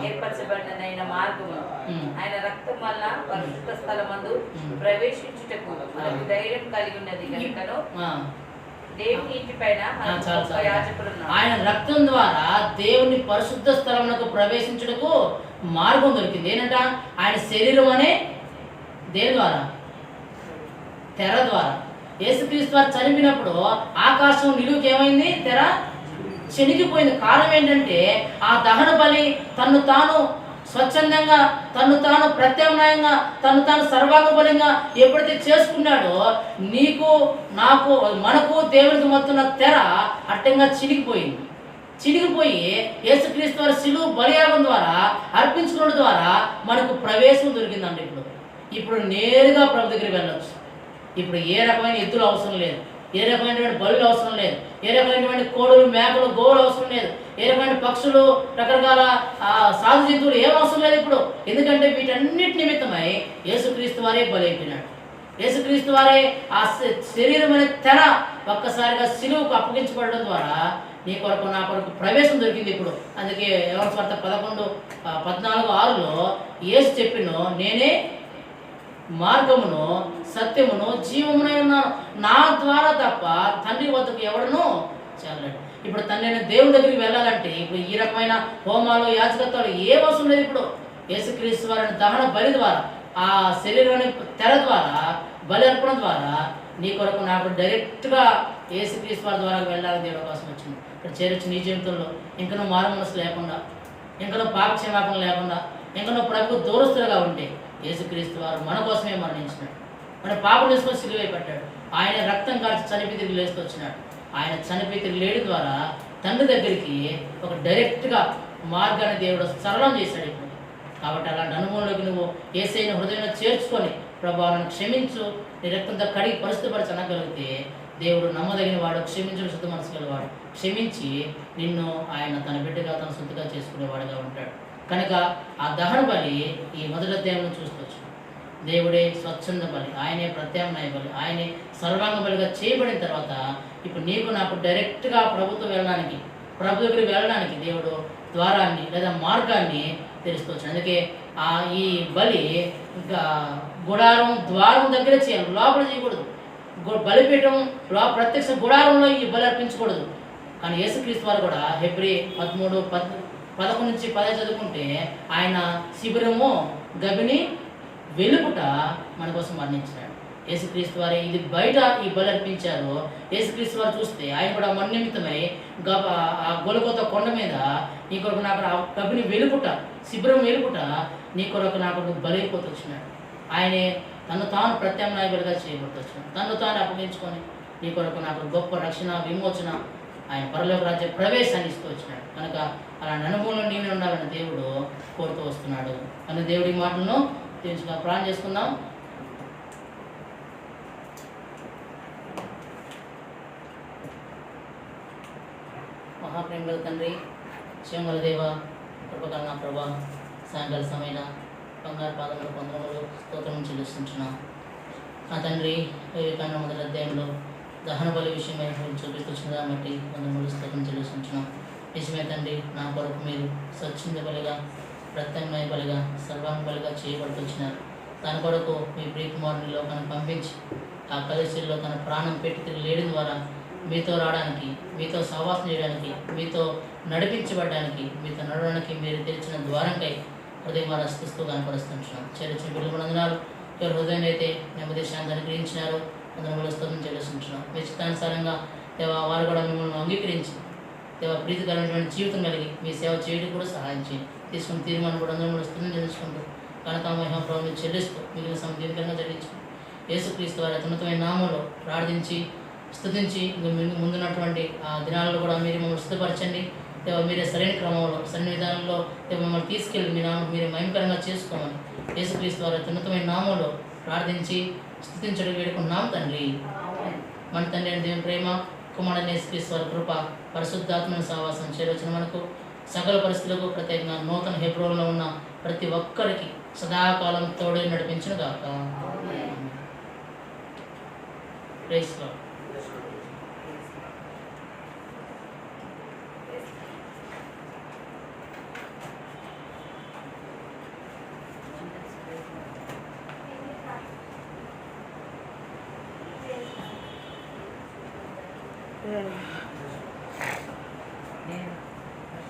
ఏర్పరచబడిన మార్గము, ఆయన రక్తం వల్ల పరిశుద్ధ స్థలమందు ప్రవేశించుటకు మనకు ధైర్యం కలిగి ఉన్నది కనుకను దేవుని ఇంటి పైన ఆయన రక్తం ద్వారా దేవుని పరిశుద్ధ స్థలమునకు ప్రవేశించుటకు మార్గం దొరికింది. ఏంటంట? ఆయన శరీరం అనే దేని ద్వారా? తెర ద్వారా. యేసుక్రీస్తు వారు చనిపోయినప్పుడు ఆకాశం నిలువుకి ఏమైంది? తెర చెనిగిపోయింది. కారణం ఏంటంటే ఆ దహన బలి తన్ను తాను స్వచ్ఛందంగా, తన్ను తాను ప్రత్యామ్నాయంగా, తన్ను తాను సర్వాంగ బలిగా ఎప్పుడైతే చేసుకున్నాడో నీకు, నాకు, మనకు దేవునికి మధ్య తెర అట్టంగా చినిగిపోయింది. చినిగిపోయి యేసుక్రీస్తు వారి శిలువ బలియాగం ద్వారా అర్పించుకోవడం ద్వారా మనకు ప్రవేశం దొరికిందండి. ఇప్పుడు నేరుగా ప్రభు దగ్గరికి వెళ్ళొచ్చు. ఇప్పుడు ఏ రకమైన ఎద్దులు అవసరం లేదు, ఏ రకమైనటువంటి బలులు అవసరం లేదు, ఏ రకమైనటువంటి కోడులు, మేకలు, గోవులు అవసరం లేదు, ఏ రకమైన పక్షులు, రకరకాల సాధు జంతువులు ఏం అవసరం లేదు ఇప్పుడు. ఎందుకంటే వీటన్నిటి నిమిత్తమై యేసుక్రీస్తు వారే బలైపోయినాడు. యేసుక్రీస్తు వారే ఆ శరీరం అనే తెర ఒక్కసారిగా శిలువకు అప్పగించబడడం ద్వారా నీ కొరకు నా కొరకు ప్రవేశం దొరికింది ఇప్పుడు. అందుకే యోహాను సువార్త 11:14-6లో యేసు చెప్పిను, నేనే మార్గమును, సత్యమును, జీవమునై ఉన్నాను, నా ద్వారా తప్ప తండ్రి వద్దకు ఎవడను చేరలేడు. ఇప్పుడు తండ్రి దేవుని దగ్గరికి వెళ్ళాలంటే ఇప్పుడు ఈ రకమైన హోమాలు, యాజకత్వాలు ఏ అవసరం లేదు. ఇప్పుడు యేసుక్రీస్తు వారిని దహన బలి ద్వారా, ఆ శరీరాన్ని తెర ద్వారా, బలి అర్పణ ద్వారా నీ కొరకు నాకు డైరెక్ట్గా యేసుక్రీస్తు వారి ద్వారా వెళ్ళాలని దేవుడు అవకాశం వచ్చింది. ఇక్కడ చేరొచ్చు నీ జీవితంలో. ఇంకా నువ్వు మారు మనసు లేకుండా, ఇంకా నువ్వు పాప క్షమాపణ లేకుండా, ఇంకా నువ్వు ప్రభు దూరస్తులుగా ఉంటే యేసుక్రీస్తు వారు మన కోసమే మరణించినాడు. మన పాపం తీసుకొని సిలువై పట్టాడు. ఆయన రక్తం కాల్చి చనిపోయి తిరిగి లేస్తూ వచ్చినాడు. ఆయన చనిపోయి తిరిగి లేడు ద్వారా తండ్రి దగ్గరికి ఒక డైరెక్ట్గా మార్గాన్ని దేవుడు సరళం చేశాడు ఇప్పుడు. కాబట్టి అలాంటి అనుభవంలోకి నువ్వు యేసయ్యను హృదయంలో చేర్చుకొని ప్రభావాలను క్షమించు, నీ రక్తంతో కడిగి పరిస్థితిపరిచి అనగలిగితే దేవుడు నమ్మదగిన వాడు, క్షమించడం శుద్ధ మనసు గలవాడు. క్షమించి నిన్ను ఆయన తన బిడ్డగా, తన సొంతగా చేసుకునేవాడుగా ఉంటాడు. కనుక ఆ దహన బలి ఈ మొదటి అధ్యాయంలో చూసుకోవచ్చు. దేవుడే స్వచ్ఛంద బలి, ఆయనే ప్రత్యామ్నాయ బలి, ఆయనే సర్వాంగ బలిగా చేయబడిన తర్వాత ఇప్పుడు నీకు నాకు డైరెక్ట్గా ప్రభుత్వం వెళ్ళడానికి, ప్రభు దగ్గరికి వెళ్ళడానికి దేవుడు ద్వారాన్ని లేదా మార్గాన్ని తెలుసుకోవచ్చు. అందుకే ఈ బలి ఇంకా గుడారం ద్వారం దగ్గర చేయాలి, లోపల చేయకూడదు. బలిపీఠం ప్రత్యక్ష గుడారంలో ఈ బలి అర్పించకూడదు. కానీ యేసుక్రీస్తు వారు కూడా హెబ్రీ 13:11 నుంచి 10 చదువుకుంటే ఆయన శిబిరము గబిని వెలుపుట మన కోసం వర్ణించాడు. యేసుక్రీస్తు వారు ఇది బయట ఈ బలి అర్పించారు. యేసుక్రీస్తు వారు చూస్తే ఆయన కూడా మన నిమిత్తమై ఆ గొలగొత కొండ మీద నీ కొరకు నాకు గబిని వెలుపుట శిబిరం వెలుపుట నీ కొరకు నాకు బలైపోతూ వచ్చినాడు. ఆయనే తను తాను ప్రత్యామ్నాయ బలిగా చేయబడుతున్నాడు. తను తాను అప్పగించుకొని నీ కొరకు నాకు గొప్ప రక్షణ విమోచన ఆయన పరలోక రాజ్య ప్రవేశాన్ని ఇస్తూ వచ్చినాడు. కనుక అలాంటి అనుభవంలో నేను ఉండాలని దేవుడు కోరుతూ వస్తున్నాడు. అని దేవుడి మాటలను తెలుసుగా ప్రార్థన చేసుకుందాం. మహాప్రేమగల తండ్రి, శివంగల దేవ, కృపగల నా ప్రభా, సాయంకాల సమయన బంగారు పాదములు పొందములు స్తోత్రం చెల్లిస్తున్నాం. నా తండ్రి, వివేకాండ మొదటి అధ్యాయంలో దహన బలి విషయమై చూపిస్తున్న కాబట్టి వందములు స్తోత్రం చెల్లిస్తున్నాం. నిజమే తండ్రి, నా కొరకు మీరు స్వచ్ఛంద బలిగా ప్రత్యామ్నాయ బలిగా సర్వాంగ బలిగా చేయబడుతున్నారు. తన కొరకు మీ ప్రియకుమారుని లోకాన్ని పంపించి ఆ కలశీల్లో తన ప్రాణం పెట్టి తిరిగి లేయడం ద్వారా మీతో రావడానికి, మీతో సహవాసం చేయడానికి, మీతో నడిపించబడడానికి, మీతో నడవడానికి మీరు తెరిచిన ద్వారంకై హృదయం రస్తూ కనపరుస్తున్నాం. చేర్చిన పిల్లలందరూ ఎవరు హృదయాన్ని అయితే నెమ్మది శాంతాన్ని గ్రహించినారో అందరూ స్తోత్రం చెల్లిస్తున్నాం. మీ చిత్తానుసారంగా దేవా వారు కూడా మిమ్మల్ని అంగీకరించి దేవా ప్రీతికరమైనటువంటి జీవితం కలిగి మీ సేవ చేయడం కూడా సహాయం చేయండి. తీసుకుని తీర్మానం కూడా అందరూ స్తోత్రం చెల్లించుకుంటూ కనకామహిమప్రభుని చెల్లిస్తూ మిగిలిన సమీకరంగా చెల్లించు. యేసుక్రీస్తు వారి అత్యున్నతమైన నామంలో ప్రార్థించి స్తుతించి ముందున్నటువంటి ఆ దినాల్లో కూడా మీరు మమ్మల్ని సిద్ధపరచండి. మీరే సరైన క్రమంలో సరైన విధానంలో మిమ్మల్ని తీసుకెళ్ళి మీ నామం మీరు మహిమకరంగా చేసుకోమని యేసుక్రీస్తు వారి అత్యున్నతమైన నామంలో ప్రార్థించి స్తుతించడం వేడుకున్నాం తండ్రి. మన తండ్రి అయిన దేవుని ప్రేమ, కుమారుడైన యేసుక్రీస్తు వారి కృప, పరిశుద్ధాత్మని సహవాసం చేరవచ్చిన మనకు సకల పరిస్థితులకు ప్రత్యేకంగా నూతన హెబ్రోన్లో ఉన్న ప్రతి ఒక్కరికి సదాకాలం తోడే నడిపించును గాక. Praise Lord. Yeah.